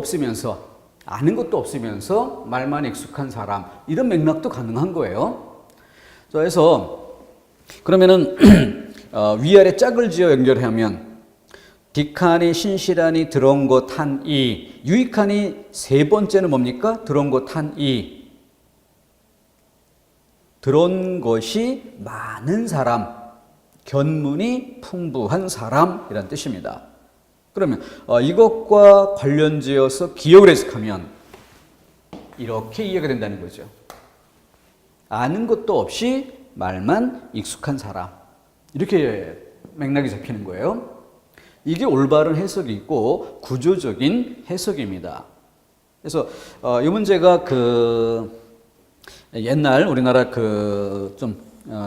없으면서 말만 익숙한 사람, 이런 맥락도 가능한 거예요. 그래서 그러면은 위아래 짝을 지어 연결하면 딕하니 신실하니 들어온 것 한 이, 유익하니 세 번째는 뭡니까? 들어온 것 한 이, 들어온 것이 많은 사람, 견문이 풍부한 사람이란 뜻입니다. 그러면 이것과 관련지어서 기억을 해석하면 이렇게 이해가 된다는 거죠. 아는 것도 없이 말만 익숙한 사람, 이렇게 맥락이 잡히는 거예요. 이게 올바른 해석이 있고 구조적인 해석입니다. 그래서 이 문제가 옛날 우리나라 좀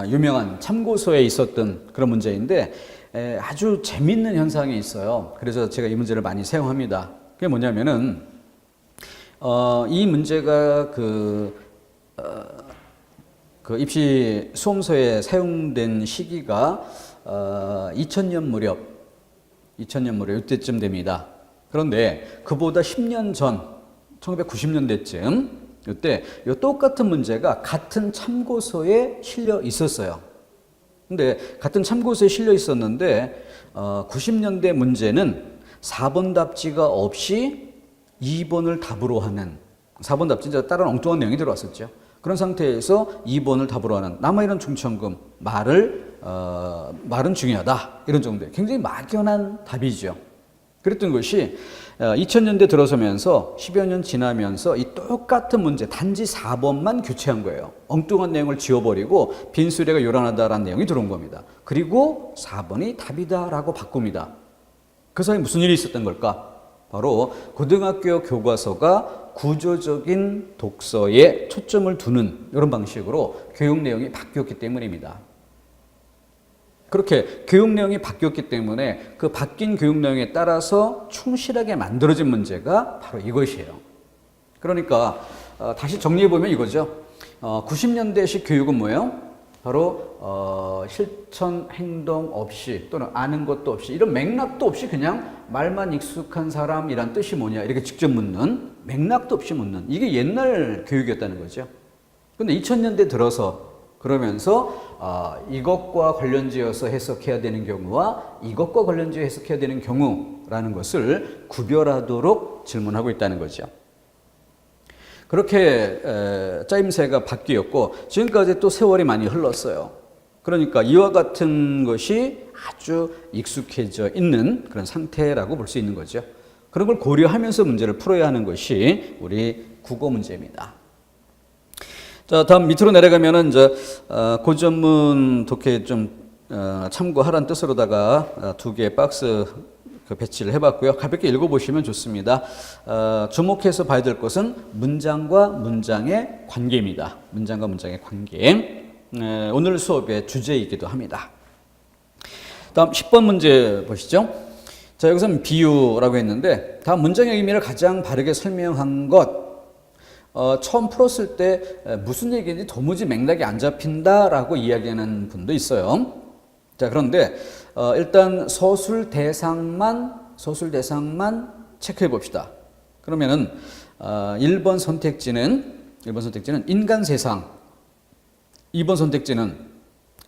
유명한 참고서에 있었던 그런 문제인데 아주 재밌는 현상이 있어요. 그래서 제가 이 문제를 많이 사용합니다. 그게 뭐냐면은 이 문제가 그 입시 수험서에 사용된 시기가 2000년 무렵 이때쯤 됩니다. 그런데 그보다 10년 전 1990년대쯤 이때 이 똑같은 문제가 같은 참고서에 실려 있었어요. 근데 같은 참고서에 실려 있었는데 90년대 문제는 4번 답지가 없이 2번을 답으로 하는, 4번 답지가 다른 엉뚱한 내용이 들어왔었죠. 그런 상태에서 2번을 답으로 하는, 남아있는 중천금, 말은 중요하다, 이런 정도의 굉장히 막연한 답이죠. 그랬던 것이 2000년대 들어서면서 10여 년 지나면서 이 똑같은 문제 단지 4번만 교체한 거예요. 엉뚱한 내용을 지워버리고 빈수레가 요란하다라는 내용이 들어온 겁니다. 그리고 4번이 답이다라고 바꿉니다. 그 사이에 무슨 일이 있었던 걸까? 바로 고등학교 교과서가 구조적인 독서에 초점을 두는 이런 방식으로 교육 내용이 바뀌었기 때문입니다. 그렇게 교육 내용이 바뀌었기 때문에 그 바뀐 교육 내용에 따라서 충실하게 만들어진 문제가 바로 이것이에요. 그러니까 다시 정리해보면 이거죠. 90년대식 교육은 뭐예요? 바로 실천 행동 없이 또는 아는 것도 없이 이런 맥락도 없이 그냥 말만 익숙한 사람이란 뜻이 뭐냐 이렇게 직접 묻는, 맥락도 없이 묻는, 이게 옛날 교육이었다는 거죠. 근데 2000년대 들어서 그러면서 이것과 관련지어서 해석해야 되는 경우와 이것과 관련지어 해석해야 되는 경우라는 것을 구별하도록 질문하고 있다는 거죠. 그렇게 짜임새가 바뀌었고 지금까지 또 세월이 많이 흘렀어요. 그러니까 이와 같은 것이 아주 익숙해져 있는 그런 상태라고 볼 수 있는 거죠. 그런 걸 고려하면서 문제를 풀어야 하는 것이 우리 국어 문제입니다. 자, 다음 밑으로 내려가면은 이제 고전문 독해 좀 참고하라는 뜻으로다가 두 개의 박스 배치를 해봤고요. 가볍게 읽어보시면 좋습니다. 주목해서 봐야 될 것은 문장과 문장의 관계입니다. 문장과 문장의 관계. 오늘 수업의 주제이기도 합니다. 다음 10번 문제 보시죠. 자, 여기서는 비유라고 했는데 다음 문장의 의미를 가장 바르게 설명한 것. 처음 풀었을 때 무슨 얘기인지 도무지 맥락이 안 잡힌다라고 이야기하는 분도 있어요. 자, 그런데 일단 서술 대상만 체크해 봅시다. 그러면은 1번 선택지는 인간 세상, 2번 선택지는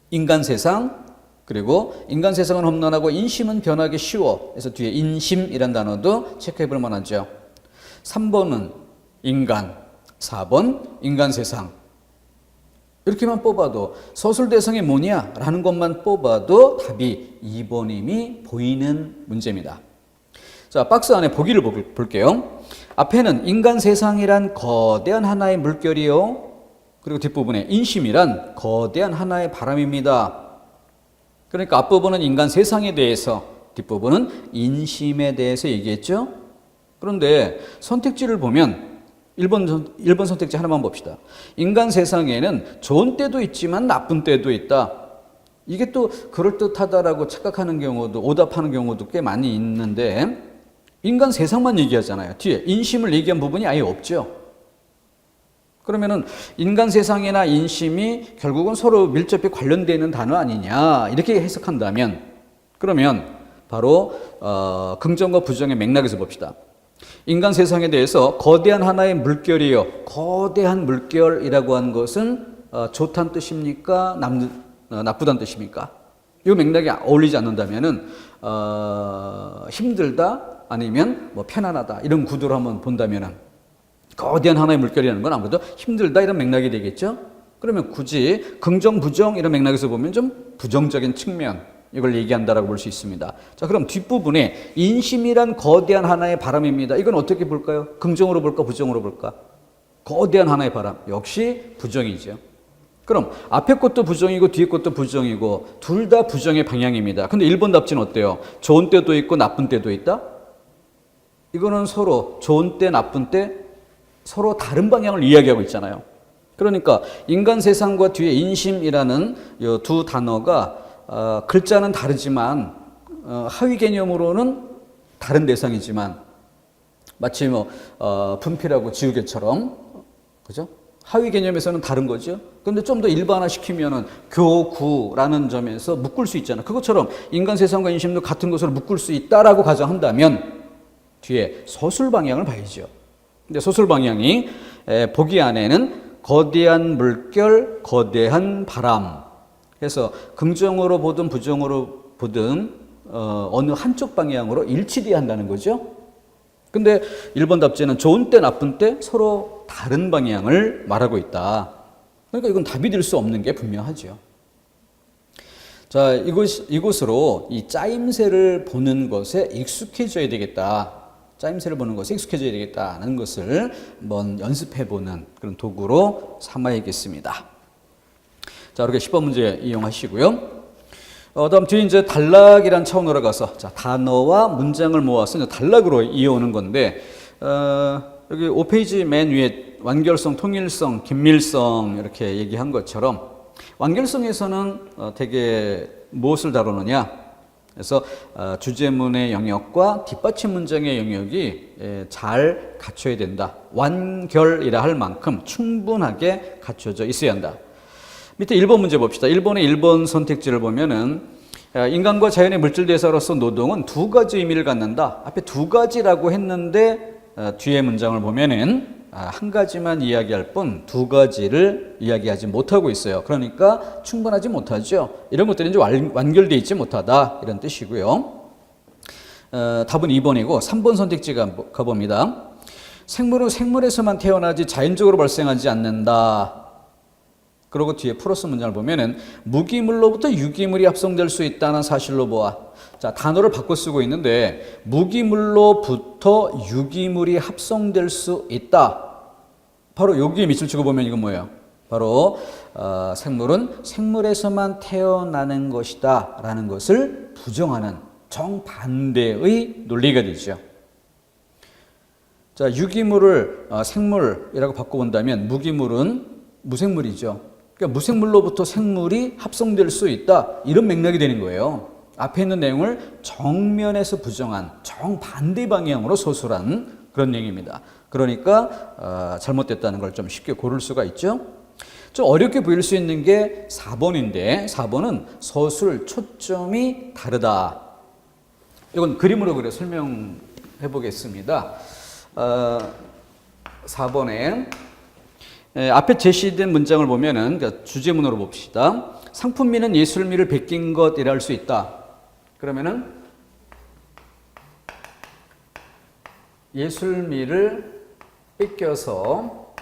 인간 세상, 그리고 인간 세상은 험난하고 인심은 변하기 쉬워. 그래서 뒤에 인심이란 단어도 체크해 볼 만하죠. 3번은 인간, 4번 인간 세상. 이렇게만 뽑아도 서술 대상이 뭐냐라는 것만 뽑아도 답이 2번임이 보이는 문제입니다. 자, 박스 안에 보기를 볼게요. 앞에는 인간 세상이란 거대한 하나의 물결이요. 그리고 뒷부분에 인심이란 거대한 하나의 바람입니다. 그러니까 앞부분은 인간 세상에 대해서, 뒷부분은 인심에 대해서 얘기했죠. 그런데 선택지를 보면 1번 선택지 하나만 봅시다. 인간 세상에는 좋은 때도 있지만 나쁜 때도 있다. 이게 또 그럴듯하다라고 착각하는 경우도, 오답하는 경우도 꽤 많이 있는데, 인간 세상만 얘기하잖아요. 뒤에 인심을 얘기한 부분이 아예 없죠. 그러면은 인간 세상이나 인심이 결국은 서로 밀접히 관련되는 단어 아니냐, 이렇게 해석한다면, 그러면 바로 긍정과 부정의 맥락에서 봅시다. 인간 세상에 대해서 거대한 하나의 물결이요, 거대한 물결이라고 하는 것은 좋다는 뜻입니까? 나쁘다는 뜻입니까? 이 맥락이 어울리지 않는다면은 힘들다 아니면 뭐 편안하다 이런 구도로 한번 본다면은 거대한 하나의 물결이라는 건 아무래도 힘들다 이런 맥락이 되겠죠. 그러면 굳이 긍정 부정 이런 맥락에서 보면 좀 부정적인 측면 이걸 얘기한다라고 볼 수 있습니다. 자, 그럼 뒷부분에 인심이란 거대한 하나의 바람입니다. 이건 어떻게 볼까요? 긍정으로 볼까 부정으로 볼까? 거대한 하나의 바람 역시 부정이죠. 그럼 앞에 것도 부정이고 뒤에 것도 부정이고 둘 다 부정의 방향입니다. 근데 1번 답지는 어때요? 좋은 때도 있고 나쁜 때도 있다? 이거는 서로 좋은 때 나쁜 때 서로 다른 방향을 이야기하고 있잖아요. 그러니까 인간 세상과 뒤에 인심이라는 이 두 단어가 글자는 다르지만 하위 개념으로는 다른 대상이지만 마치 뭐 분필하고 지우개처럼 그죠? 하위 개념에서는 다른 거죠. 그런데 좀 더 일반화시키면은 교구라는 점에서 묶을 수 있잖아요. 그것처럼 인간 세상과 인심도 같은 것으로 묶을 수 있다라고 가정한다면 뒤에 서술 방향을 봐야죠. 근데 서술 방향이 보기 안에는 거대한 물결, 거대한 바람. 그래서 긍정으로 보든 부정으로 보든 어느 한쪽 방향으로 일치돼야 한다는 거죠. 근데 1번 답지는 좋은 때 나쁜 때 서로 다른 방향을 말하고 있다. 그러니까 이건 답이 될 수 없는 게 분명하죠. 자, 이곳으로 이 짜임새를 보는 것에 익숙해져야 되겠다. 짜임새를 보는 것에 익숙해져야 되겠다는 것을 한번 연습해보는 그런 도구로 삼아야겠습니다. 자, 이렇게 10번 문제 이용하시고요. 다음 뒤에 이제 단락이란 차원으로 가서 자, 단어와 문장을 모아서 이제 단락으로 이어오는 건데, 여기 5페이지 맨 위에 완결성, 통일성, 긴밀성 이렇게 얘기한 것처럼 완결성에서는 되게 무엇을 다루느냐? 그래서 주제문의 영역과 뒷받침 문장의 영역이 잘 갖춰야 된다. 완결이라 할 만큼 충분하게 갖춰져 있어야 한다. 밑에 1번 문제 봅시다. 1번의 1번 선택지를 보면은 인간과 자연의 물질 대사로서 노동은 두 가지 의미를 갖는다. 앞에 두 가지라고 했는데 뒤에 문장을 보면은 한 가지만 이야기할 뿐 두 가지를 이야기하지 못하고 있어요. 그러니까 충분하지 못하죠. 이런 것들이 이제 완결되어 있지 못하다 이런 뜻이고요. 답은 2번이고 3번 선택지 가봅니다. 생물은 생물에서만 태어나지 자연적으로 발생하지 않는다. 그리고 뒤에 플러스 문장을 보면은 무기물로부터 유기물이 합성될 수 있다는 사실로 보아. 자, 단어를 바꿔 쓰고 있는데 무기물로부터 유기물이 합성될 수 있다. 바로 여기에 밑줄 치고 보면 이건 뭐예요? 바로 생물은 생물에서만 태어나는 것이다 라는 것을 부정하는 정반대의 논리가 되죠. 자, 유기물을 생물이라고 바꿔본다면 무기물은 무생물이죠. 그러니까 무생물로부터 생물이 합성될 수 있다. 이런 맥락이 되는 거예요. 앞에 있는 내용을 정면에서 부정한 정반대 방향으로 서술한 그런 내용입니다. 그러니까 잘못됐다는 걸 좀 쉽게 고를 수가 있죠. 좀 어렵게 보일 수 있는 게 4번인데 4번은 서술 초점이 다르다. 이건 그림으로 그래 설명해 보겠습니다. 4번에 앞에 제시된 문장을 보면은 그러니까 주제문으로 봅시다. 상품미는 예술미를 베낀 것이라 할 수 있다. 그러면은 예술미를 뺏겨서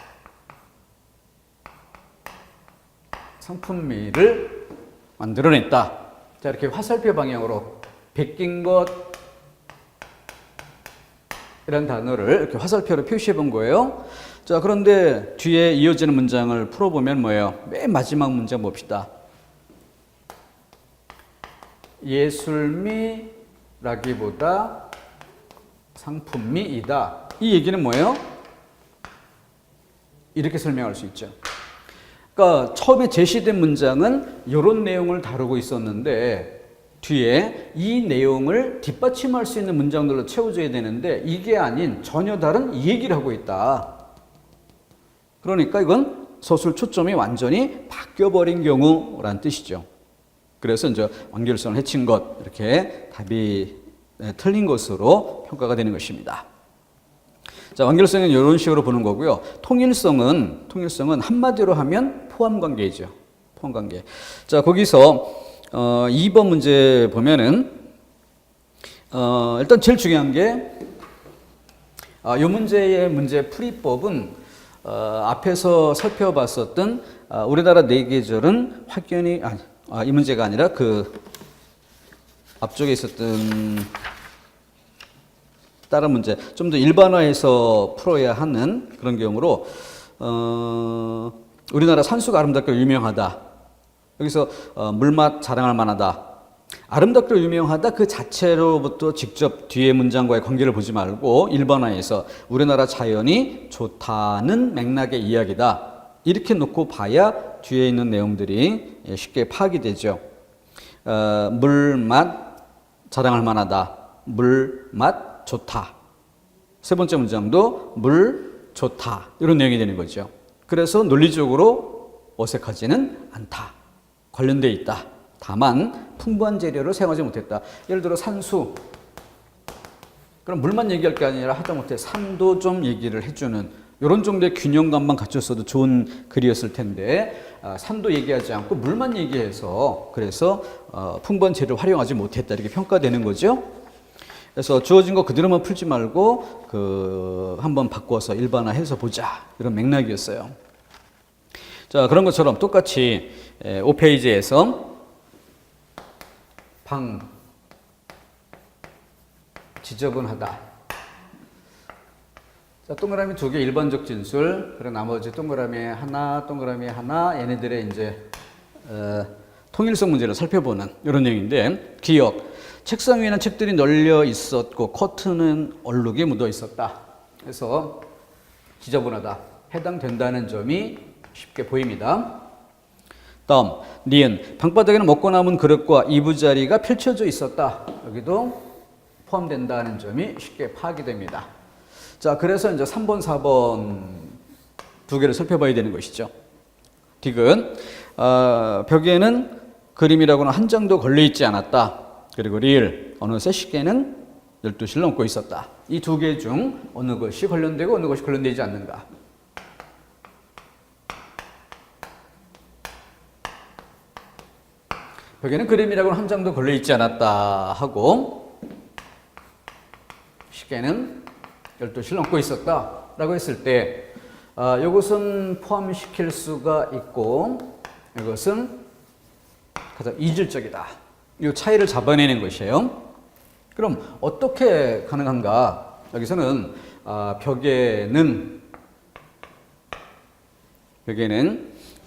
상품미를 만들어냈다. 자, 이렇게 화살표 방향으로 베낀 것 이런 단어를 이렇게 화살표로 표시해 본 거예요. 자, 그런데 뒤에 이어지는 문장을 풀어보면 뭐예요? 맨 마지막 문장 봅시다. 예술미라기보다 상품미이다. 이 얘기는 뭐예요? 이렇게 설명할 수 있죠. 그러니까 처음에 제시된 문장은 이런 내용을 다루고 있었는데 뒤에 이 내용을 뒷받침할 수 있는 문장들로 채워줘야 되는데 이게 아닌 전혀 다른 이 얘기를 하고 있다. 그러니까 이건 서술 초점이 완전히 바뀌어버린 경우라는 뜻이죠. 그래서 이제 완결성을 해친 것, 이렇게 답이 틀린 것으로 평가가 되는 것입니다. 자, 완결성은 이런 식으로 보는 거고요. 통일성은 한마디로 하면 포함관계이죠. 포함관계. 자, 거기서 2번 문제 보면은 일단 제일 중요한 게 이 문제의 문제 풀이법은 앞에서 살펴봤었던 우리나라 네 계절은 확연히 이 문제가 아니라 그 앞쪽에 있었던 다른 문제 좀 더 일반화해서 풀어야 하는 그런 경우로 우리나라 산수가 아름답고 유명하다. 여기서 물맛 자랑할 만하다. 아름답고 유명하다 그 자체로부터 직접 뒤에 문장과의 관계를 보지 말고 일반화해서 우리나라 자연이 좋다는 맥락의 이야기다. 이렇게 놓고 봐야 뒤에 있는 내용들이 쉽게 파악이 되죠. 물맛 자랑할 만하다. 물맛 좋다. 세 번째 문장도 물 좋다. 이런 내용이 되는 거죠. 그래서 논리적으로 어색하지는 않다. 관련되어 있다. 다만 풍부한 재료를 사용하지 못했다. 예를 들어 산수. 그럼 물만 얘기할 게 아니라 하다못해 산도 좀 얘기를 해주는 이런 정도의 균형감만 갖췄어도 좋은 글이었을 텐데 산도 얘기하지 않고 물만 얘기해서 그래서 풍부한 재료를 활용하지 못했다. 이렇게 평가되는 거죠. 그래서 주어진 거 그대로만 풀지 말고 한번 바꿔서 일반화해서 보자. 이런 맥락이었어요. 자, 그런 것처럼 똑같이 5페이지에서 방 지저분하다. 자, 동그라미 2개 일반적 진술, 그리고 나머지 동그라미 하나, 얘네들의 이제 통일성 문제를 살펴보는 이런 내용인데, 기억. 책상 위에는 책들이 널려 있었고 커튼은 얼룩이 묻어 있었다. 그래서 지저분하다. 해당된다는 점이 쉽게 보입니다. 다음, 니은. 방바닥에는 먹고 남은 그릇과 이부자리가 펼쳐져 있었다. 여기도 포함된다는 점이 쉽게 파악이 됩니다. 자, 그래서 이제 3번, 4번 두 개를 살펴봐야 되는 것이죠. 디귿. 벽에는 그림이라고는 한 장도 걸려있지 않았다. 그리고 리을. 어느새 시계는 12시를 넘고 있었다. 이 두 개 중 어느 것이 관련되고 어느 것이 관련되지 않는가. 벽에는 그림이라고는 한 장도 걸려있지 않았다 하고 시계는 12시를 넘고 있었다 라고 했을 때 이것은 포함시킬 수가 있고 이것은 가장 이질적이다. 이 차이를 잡아내는 것이에요. 그럼 어떻게 가능한가? 여기서는 벽에는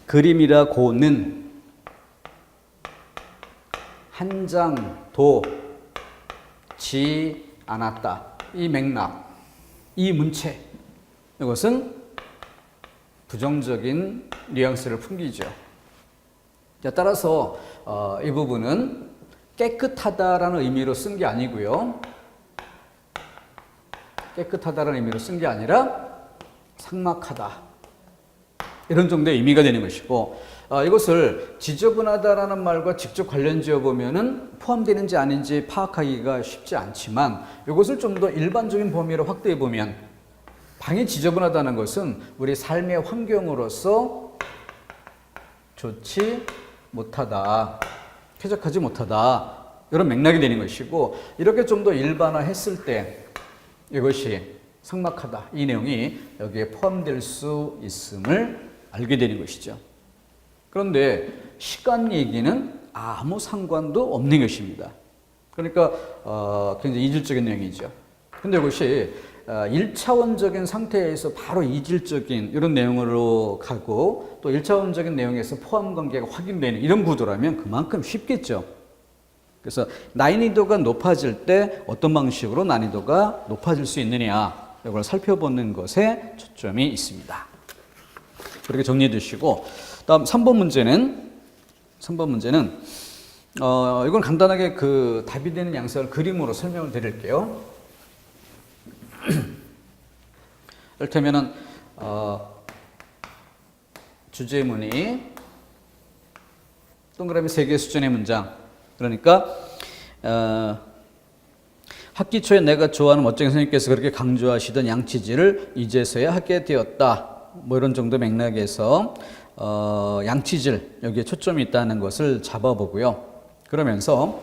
그림이라고는 한 장도 지 않았다. 이 맥락, 이 문체, 이것은 부정적인 뉘앙스를 풍기죠. 자, 따라서 이 부분은 깨끗하다라는 의미로 쓴 게 아니고요. 깨끗하다라는 의미로 쓴 게 아니라 삭막하다. 이런 정도의 의미가 되는 것이고 이것을 지저분하다라는 말과 직접 관련 지어보면은 포함되는지 아닌지 파악하기가 쉽지 않지만 이것을 좀 더 일반적인 범위로 확대해 보면 방이 지저분하다는 것은 우리 삶의 환경으로서 좋지 못하다, 쾌적하지 못하다 이런 맥락이 되는 것이고 이렇게 좀 더 일반화했을 때 이것이 삭막하다 이 내용이 여기에 포함될 수 있음을 알게 되는 것이죠. 그런데 시간 얘기는 아무 상관도 없는 것입니다. 그러니까 굉장히 이질적인 내용이죠. 근데 이것이 1차원적인 상태에서 바로 이질적인 이런 내용으로 가고 또 1차원적인 내용에서 포함 관계가 확인되는 이런 구도라면 그만큼 쉽겠죠. 그래서 난이도가 높아질 때 어떤 방식으로 난이도가 높아질 수 있느냐 이걸 살펴보는 것에 초점이 있습니다. 그렇게 정리해 두시고 다음 3번 문제는 이건 간단하게 그 답이 되는 양식을 그림으로 설명을 드릴게요. 이를테면은 주제문이 동그라미 3개 수준의 문장. 그러니까 학기 초에 내가 좋아하는 멋쟁이 선생님께서 그렇게 강조하시던 양치질을 이제서야 하게 되었다. 뭐 이런 정도 맥락에서 양치질 여기에 초점이 있다는 것을 잡아보고요. 그러면서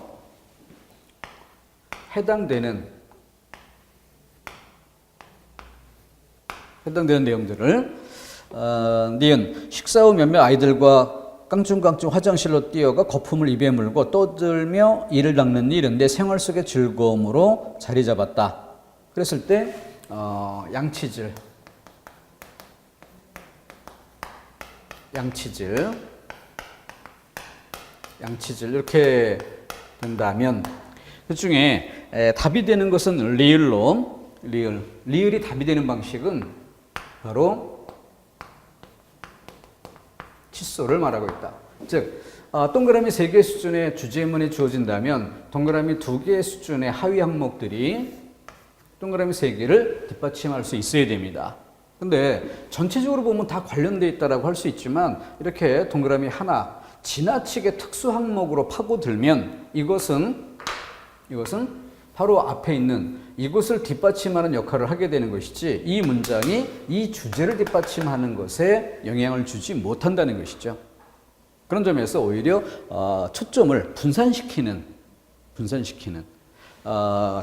해당되는 내용들을 니은 식사 후 몇몇 아이들과 깡충깡충 화장실로 뛰어가 거품을 입에 물고 떠들며 이를 닦는 일은 내 생활 속의 즐거움으로 자리 잡았다. 그랬을 때 양치질 이렇게 된다면 그 중에 답이 되는 것은 리을이 답이 되는 방식은 바로 칫솔을 말하고 있다. 즉 동그라미 3개 수준의 주제문이 주어진다면 동그라미 2개 수준의 하위 항목들이 동그라미 3개를 뒷받침할 수 있어야 됩니다. 근데 전체적으로 보면 다 관련되어 있다고 할 수 있지만 이렇게 동그라미 하나 지나치게 특수 항목으로 파고들면 이것은 바로 앞에 있는 이것을 뒷받침하는 역할을 하게 되는 것이지 이 문장이 이 주제를 뒷받침하는 것에 영향을 주지 못한다는 것이죠. 그런 점에서 오히려 초점을 분산시키는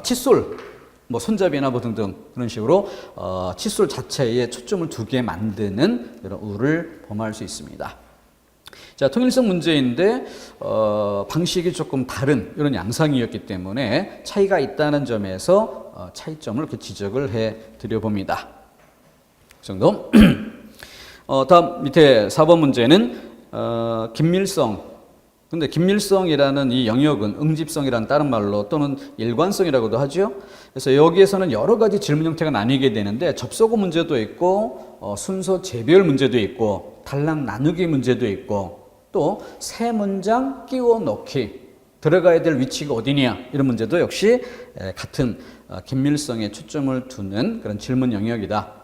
칫솔, 뭐 손잡이나 뭐 등등 그런 식으로 칫솔 자체에 초점을 두게 만드는 이런 우를 범할 수 있습니다. 자, 통일성 문제인데 방식이 조금 다른 이런 양상이었기 때문에 차이가 있다는 점에서 차이점을 이렇게 지적을 해 드려 봅니다. 그 정도. 다음 밑에 4번 문제는 긴밀성. 근데 긴밀성이라는 이 영역은 응집성이라는 다른 말로 또는 일관성이라고도 하죠. 그래서 여기에서는 여러 가지 질문 형태가 나뉘게 되는데 접속어 문제도 있고 순서 재별 문제도 있고 단락 나누기 문제도 있고 또 새 문장 끼워 넣기 들어가야 될 위치가 어디냐 이런 문제도 역시 같은 긴밀성에 초점을 두는 그런 질문 영역이다.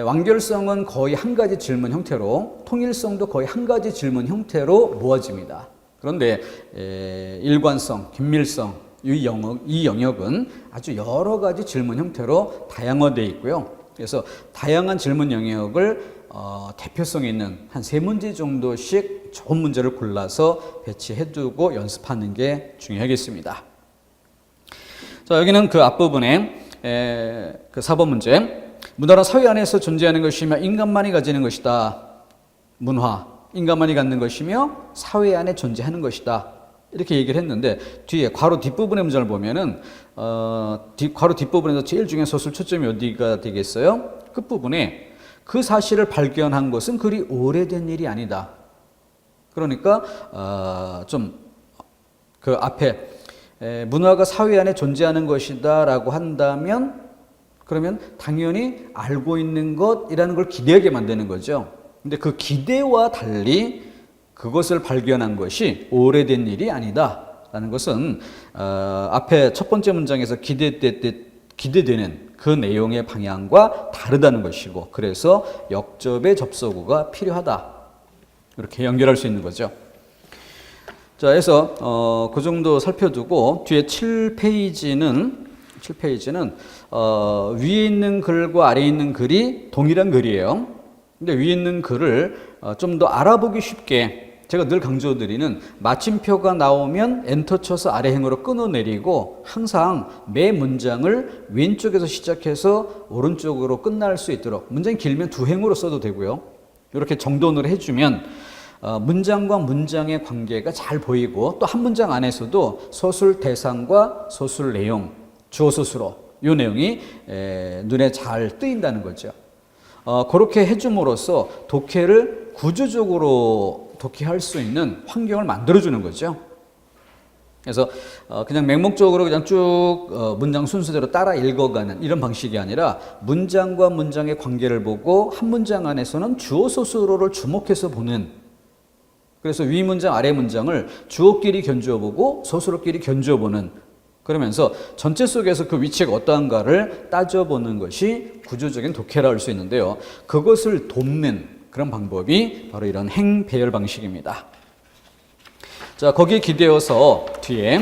완결성은 거의 한 가지 질문 형태로 통일성도 거의 한 가지 질문 형태로 모아집니다. 그런데 일관성, 긴밀성 이 영역은 아주 여러 가지 질문 형태로 다양화되어 있고요. 그래서 다양한 질문 영역을 대표성 있는 한 3문제 정도씩 좋은 문제를 골라서 배치해두고 연습하는 게 중요하겠습니다. 자, 여기는 그 앞부분에 그 4번 문제. 문화는 사회 안에서 존재하는 것이며 인간만이 가지는 것이다. 문화, 인간만이 갖는 것이며 사회 안에 존재하는 것이다. 이렇게 얘기를 했는데 뒤에 괄호 뒷부분의 문장을 보면은 괄호 뒷부분에서 제일 중요한 소설 초점이 어디가 되겠어요? 끝부분에 그 사실을 발견한 것은 그리 오래된 일이 아니다. 그러니까 좀 그 앞에 문화가 사회 안에 존재하는 것이다 라고 한다면 그러면 당연히 알고 있는 것이라는 걸 기대하게 만드는 거죠. 근데 그 기대와 달리 그것을 발견한 것이 오래된 일이 아니다 라는 것은 앞에 첫 번째 문장에서 기대되는 그 내용의 방향과 다르다는 것이고 그래서 역접의 접속어가 필요하다 이렇게 연결할 수 있는 거죠. 자, 그래서 그 정도 살펴두고 뒤에 7페이지는 위에 있는 글과 아래에 있는 글이 동일한 글이에요. 근데 위에 있는 글을 좀 더 알아보기 쉽게 제가 늘 강조드리는 마침표가 나오면 엔터 쳐서 아래 행으로 끊어내리고 항상 매 문장을 왼쪽에서 시작해서 오른쪽으로 끝날 수 있도록 문장이 길면 2행으로 써도 되고요. 이렇게 정돈을 해주면 문장과 문장의 관계가 잘 보이고 또 한 문장 안에서도 서술 대상과 서술 내용, 주어 서술어 이 내용이 눈에 잘 뜨인다는 거죠. 그렇게 해줌으로써 독해를 구조적으로 독해할 수 있는 환경을 만들어주는 거죠. 그래서 그냥 맹목적으로 그냥 쭉 문장 순서대로 따라 읽어가는 이런 방식이 아니라 문장과 문장의 관계를 보고 한 문장 안에서는 주어 스스로를 주목해서 보는, 그래서 위 문장 아래 문장을 주어끼리 견주어보고 서술어끼리 견주어보는, 그러면서 전체 속에서 그 위치가 어떠한가를 따져보는 것이 구조적인 독해라 할 수 있는데요. 그것을 돕는 그런 방법이 바로 이런 행배열 방식입니다. 자, 거기에 기대어서 뒤에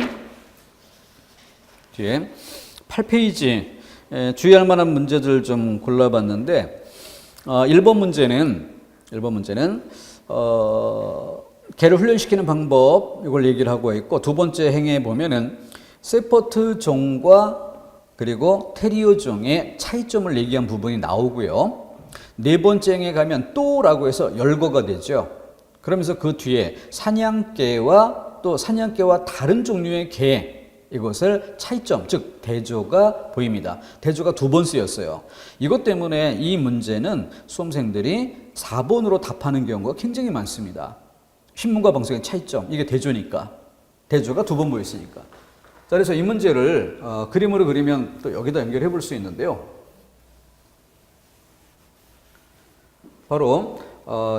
8페이지 주의할 만한 문제들 좀 골라봤는데 1번 문제는 개를 훈련시키는 방법 이걸 얘기를 하고 있고, 두 번째 행에 보면은 세퍼트 종과 그리고 테리어 종의 차이점을 얘기한 부분이 나오고요. 네 번째 행에 가면 또라고 해서 열거가 되죠. 그러면서 그 뒤에 사냥개와 또 사냥개와 다른 종류의 개, 이것을 차이점, 즉 대조가 보입니다. 대조가 두 번 쓰였어요. 이것 때문에 이 문제는 수험생들이 4번으로 답하는 경우가 굉장히 많습니다. 신문과 방송의 차이점, 이게 대조니까. 대조가 두 번 보였으니까. 자, 그래서 이 문제를 그림으로 그리면 또 여기다 연결해 볼 수 있는데요. 바로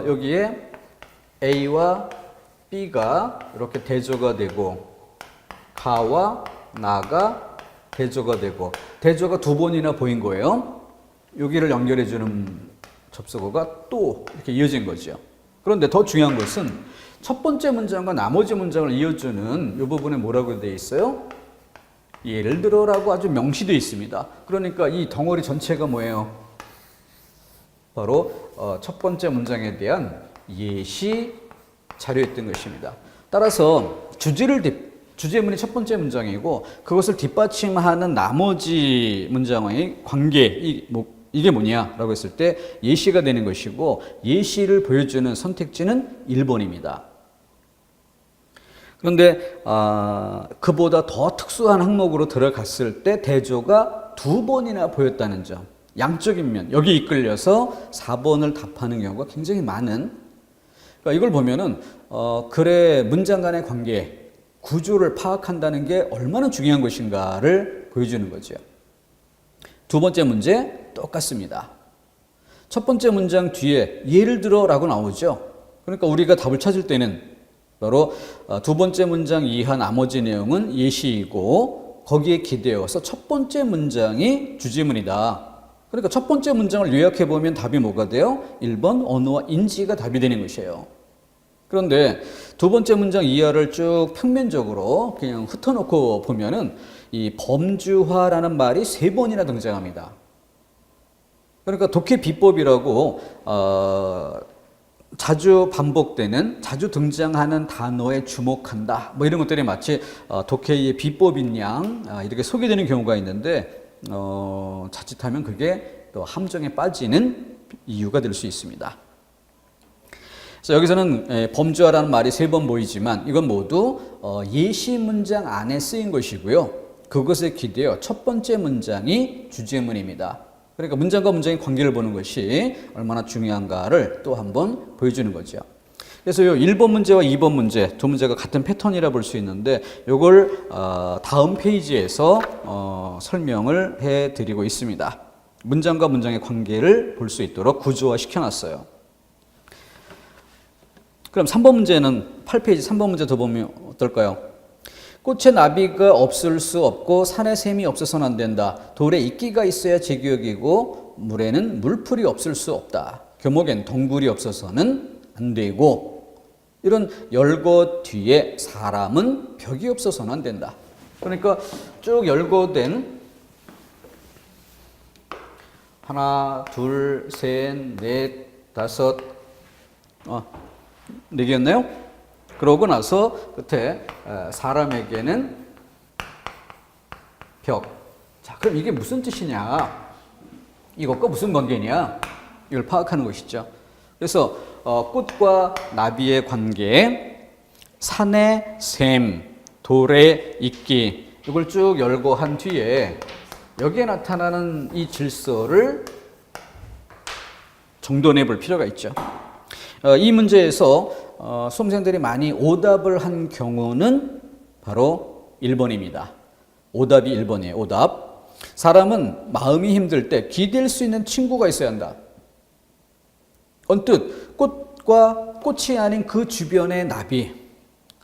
여기에 A와 B가 이렇게 대조가 되고, 가와 나가 대조가 되고, 대조가 두 번이나 보인 거예요. 여기를 연결해 주는 접속어가 또 이렇게 이어진 거죠. 그런데 더 중요한 것은 첫 번째 문장과 나머지 문장을 이어주는 이 부분에 뭐라고 되어 있어요? 예를 들어라고 아주 명시되어 있습니다. 그러니까 이 덩어리 전체가 뭐예요? 바로 첫 번째 문장에 대한 예시 자료였던 것입니다. 따라서 주제문이 첫 번째 문장이고 그것을 뒷받침하는 나머지 문장의 관계, 이게 뭐냐라고 했을 때 예시가 되는 것이고, 예시를 보여주는 선택지는 1번입니다. 그런데 그보다 더 특수한 항목으로 들어갔을 때 대조가 두 번이나 보였다는 점, 양적인 면, 여기 이끌려서 4번을 답하는 경우가 굉장히 많은, 그러니까 이걸 보면은 글의 문장 간의 관계, 구조를 파악한다는 게 얼마나 중요한 것인가를 보여주는 거죠. 두 번째 문제 똑같습니다. 첫 번째 문장 뒤에 예를 들어라고 나오죠. 그러니까 우리가 답을 찾을 때는 바로 두 번째 문장 이하 나머지 내용은 예시이고 거기에 기대어서 첫 번째 문장이 주제문이다. 그러니까 첫 번째 문장을 요약해 보면 답이 뭐가 돼요? 1번 언어와 인지가 답이 되는 것이에요. 그런데 두 번째 문장 이하를 쭉 평면적으로 그냥 흩어놓고 보면은 이 범주화라는 말이 3번이나 등장합니다. 그러니까 독해 비법이라고 자주 반복되는, 자주 등장하는 단어에 주목한다, 뭐 이런 것들이 마치 독해의 비법인 양 이렇게 소개되는 경우가 있는데 자칫하면 그게 또 함정에 빠지는 이유가 될 수 있습니다. 그래서 여기서는 범주화라는 말이 3번 보이지만 이건 모두 예시 문장 안에 쓰인 것이고요. 그것에 기대어 첫 번째 문장이 주제문입니다. 그러니까 문장과 문장의 관계를 보는 것이 얼마나 중요한가를 또 한번 보여주는 거죠. 그래서 요 1번 문제와 2번 문제 두 문제가 같은 패턴이라 볼 수 있는데 요걸 다음 페이지에서 설명을 해드리고 있습니다. 문장과 문장의 관계를 볼 수 있도록 구조화 시켜놨어요. 그럼 3번 문제는 8페이지 3번 문제 더 보면 어떨까요? 꽃에 나비가 없을 수 없고 산에 샘이 없어서는 안 된다. 돌에 이끼가 있어야 제기역이고 물에는 물풀이 없을 수 없다. 교목엔 덩굴이 없어서는 안 되고, 이런 열거 뒤에 사람은 벽이 없어서는 안 된다. 그러니까 쭉 열거된 하나, 둘, 셋, 넷, 다섯, 4개였나요? 그러고 나서 끝에 사람에게는 벽. 자, 그럼 이게 무슨 뜻이냐? 이것과 무슨 관계냐? 이걸 파악하는 것이죠. 그래서 꽃과 나비의 관계, 산의 샘, 돌의 이끼, 이걸 쭉 열고 한 뒤에 여기에 나타나는 이 질서를 정돈해 볼 필요가 있죠. 이 문제에서 수험생들이 많이 오답을 한 경우는 바로 1번입니다. 오답이 1번이에요. 오답. 사람은 마음이 힘들 때 기댈 수 있는 친구가 있어야 한다. 언뜻 꽃과 꽃이 아닌 그 주변의 나비,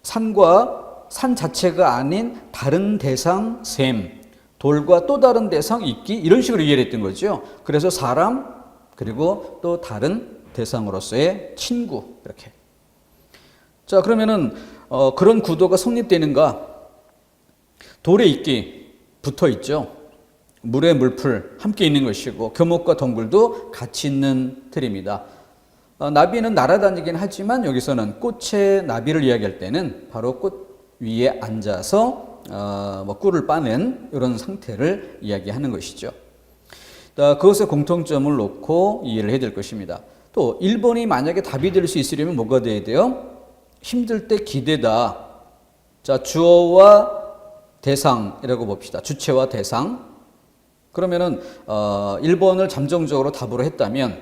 산과 산 자체가 아닌 다른 대상 샘, 돌과 또 다른 대상 이끼, 이런 식으로 이해를 했던 거죠. 그래서 사람 그리고 또 다른 대상으로서의 친구, 이렇게. 자, 그러면은 그런 구도가 성립되는가? 돌에 이끼 붙어 있죠. 물에 물풀 함께 있는 것이고 교목과 덩굴도 같이 있는 틀입니다. 나비는 날아다니긴 하지만 여기서는 꽃의 나비를 이야기할 때는 바로 꽃 위에 앉아서 꿀을 빠는 이런 상태를 이야기하는 것이죠. 그것의 공통점을 놓고 이해를 해야 될 것입니다. 또 1번이 만약에 답이 될 수 있으려면 뭐가 돼야 돼요? 힘들 때 기대다. 자, 주어와 대상이라고 봅시다. 주체와 대상. 그러면은 1번을 잠정적으로 답으로 했다면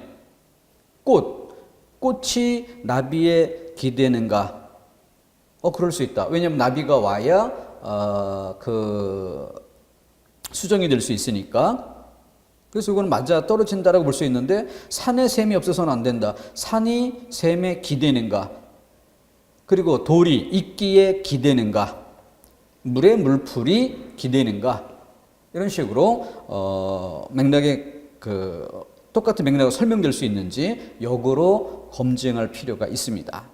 꽃이 나비에 기대는가? 그럴 수 있다. 왜냐하면 나비가 와야 수정이 될 수 있으니까. 그래서 이거는 맞아 떨어진다라고 볼 수 있는데 산에 샘이 없어서는 안 된다. 산이 샘에 기대는가? 그리고 돌이 이끼에 기대는가? 물에 물풀이 기대는가? 이런 식으로 맥락에 똑같은 맥락으로 설명될 수 있는지 역으로 검증할 필요가 있습니다.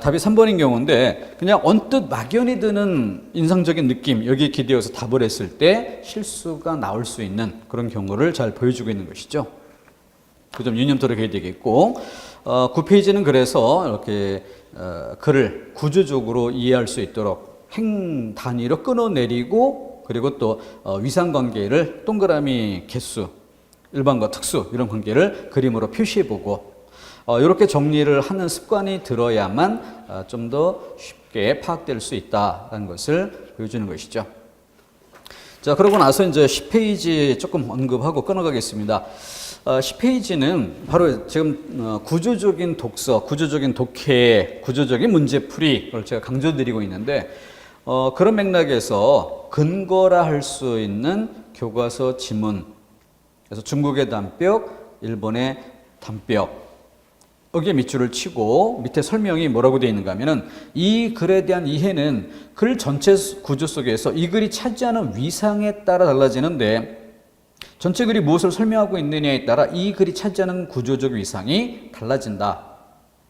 답이 3번인 경우인데 그냥 언뜻 막연히 드는 인상적인 느낌, 여기에 기대어서 답을 했을 때 실수가 나올 수 있는 그런 경우를 잘 보여주고 있는 것이죠. 그 점 유념토록 해야 되겠고 9페이지는 그래서 이렇게 글을 구조적으로 이해할 수 있도록 행 단위로 끊어내리고 그리고 또 위상관계를 동그라미 개수, 일반과 특수 이런 관계를 그림으로 표시해보고 이렇게 정리를 하는 습관이 들어야만 좀 더 쉽게 파악될 수 있다는 것을 보여주는 것이죠. 자, 그러고 나서 이제 10페이지 조금 언급하고 끊어가겠습니다. 10페이지는 바로 지금 구조적인 독서, 구조적인 독해, 구조적인 문제풀이를 제가 강조드리고 있는데 그런 맥락에서 근거라 할 수 있는 교과서 지문, 그래서 중국의 단벽, 일본의 단벽, 여기에 밑줄을 치고 밑에 설명이 뭐라고 되어 있는가 하면은 이 글에 대한 이해는 글 전체 구조 속에서 이 글이 차지하는 위상에 따라 달라지는데 전체 글이 무엇을 설명하고 있느냐에 따라 이 글이 차지하는 구조적 위상이 달라진다.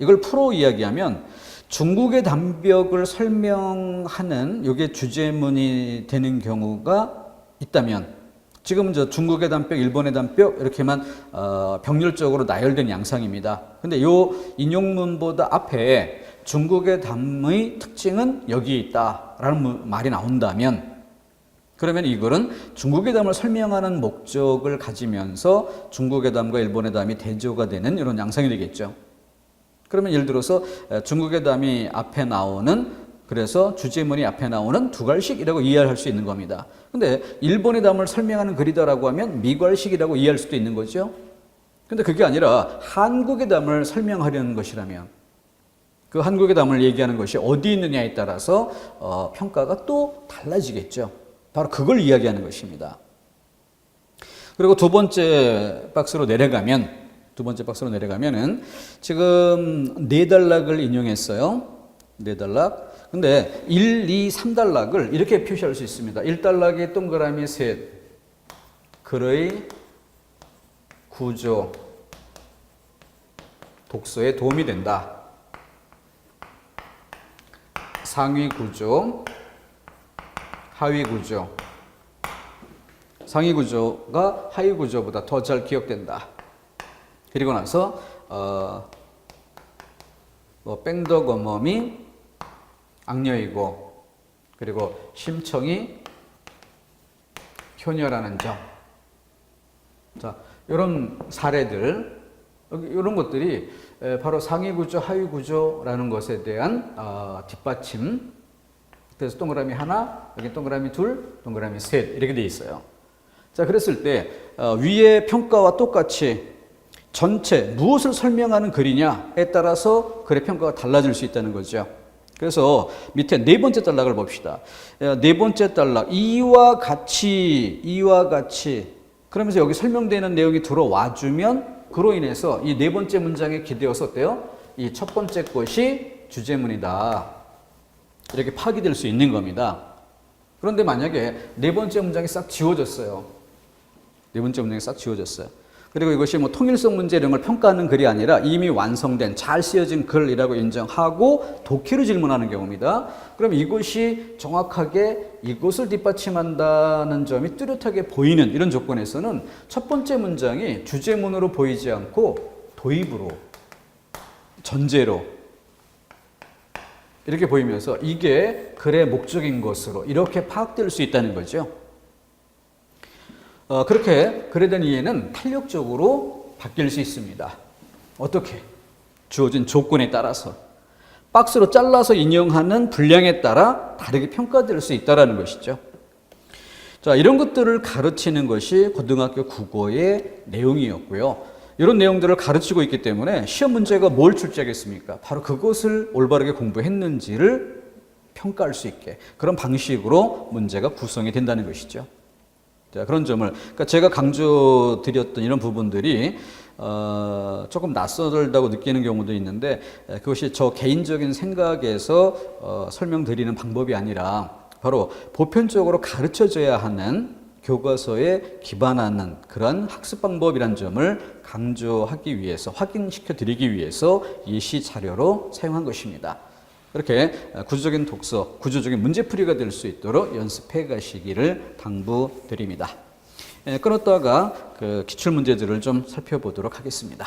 이걸 풀어 이야기하면 중국의 단벽을 설명하는 이게 주제문이 되는 경우가 있다면 지금은 중국의 단벽, 일본의 단벽 이렇게만 병렬적으로 나열된 양상입니다. 근데 요 인용문보다 앞에 중국의 담의 특징은 여기에 있다라는 말이 나온다면 그러면 이 글은 중국의 담을 설명하는 목적을 가지면서 중국의 담과 일본의 담이 대조가 되는 이런 양상이 되겠죠. 그러면 예를 들어서 중국의 담이 앞에 나오는 그래서 주제문이 앞에 나오는 두괄식이라고 이해할 수 있는 겁니다. 근데 일본의 담을 설명하는 글이다라고 하면 미괄식이라고 이해할 수도 있는 거죠. 근데 그게 아니라 한국의 담을 설명하려는 것이라면 그 한국의 담을 얘기하는 것이 어디 있느냐에 따라서 평가가 또 달라지겠죠. 바로 그걸 이야기하는 것입니다. 그리고 두 번째 박스로 내려가면은 지금 네 단락을 인용했어요. 네 단락. 근데 1, 2, 3단락을 이렇게 표시할 수 있습니다. 1단락에 동그라미 셋, 글의 구조, 독서에 도움이 된다. 상위 구조, 하위 구조. 상위 구조가 하위 구조보다 더 잘 기억된다. 그리고 나서 뺑덕 어멈이 악녀이고 그리고 심청이 효녀라는 점. 자, 이런 사례들, 이런 것들이 바로 상위 구조, 하위 구조라는 것에 대한 뒷받침. 그래서 동그라미 하나, 여기 동그라미 둘, 동그라미 셋 이렇게 돼 있어요. 자, 그랬을 때 위의 평가와 똑같이 전체 무엇을 설명하는 글이냐에 따라서 글의 평가가 달라질 수 있다는 거죠. 그래서 밑에 네 번째 단락을 봅시다. 네 번째 단락, 이와 같이. 그러면서 여기 설명되는 내용이 들어와주면 그로 인해서 이 네 번째 문장에 기대어서 어때요? 이 첫 번째 것이 주제문이다. 이렇게 파악이 될 수 있는 겁니다. 그런데 만약에 네 번째 문장이 싹 지워졌어요. 네 번째 문장이 싹 지워졌어요. 그리고 이것이 뭐 통일성 문제 이런 걸 평가하는 글이 아니라 이미 완성된 잘 쓰여진 글이라고 인정하고 독해로 질문하는 경우입니다. 그럼 이것이 정확하게 이것을 뒷받침한다는 점이 뚜렷하게 보이는 이런 조건에서는 첫 번째 문장이 주제문으로 보이지 않고 도입으로, 전제로 이렇게 보이면서 이게 글의 목적인 것으로 이렇게 파악될 수 있다는 거죠. 그렇게 글에 대한 이해는 탄력적으로 바뀔 수 있습니다. 어떻게? 주어진 조건에 따라서 박스로 잘라서 인용하는 분량에 따라 다르게 평가될 수 있다는 것이죠. 자, 이런 것들을 가르치는 것이 고등학교 국어의 내용이었고요. 이런 내용들을 가르치고 있기 때문에 시험 문제가 뭘 출제하겠습니까? 바로 그것을 올바르게 공부했는지를 평가할 수 있게 그런 방식으로 문제가 구성이 된다는 것이죠. 자, 그런 점을 그러니까 제가 강조드렸던 이런 부분들이 조금 낯설다고 느끼는 경우도 있는데 그것이 저 개인적인 생각에서 설명드리는 방법이 아니라 바로 보편적으로 가르쳐져야 하는 교과서에 기반하는 그런 학습 방법이라는 점을 강조하기 위해서 확인시켜 드리기 위해서 예시 자료로 사용한 것입니다. 그렇게 구조적인 독서, 구조적인 문제풀이가 될 수 있도록 연습해 가시기를 당부드립니다. 끊었다가 그 기출문제들을 좀 살펴보도록 하겠습니다.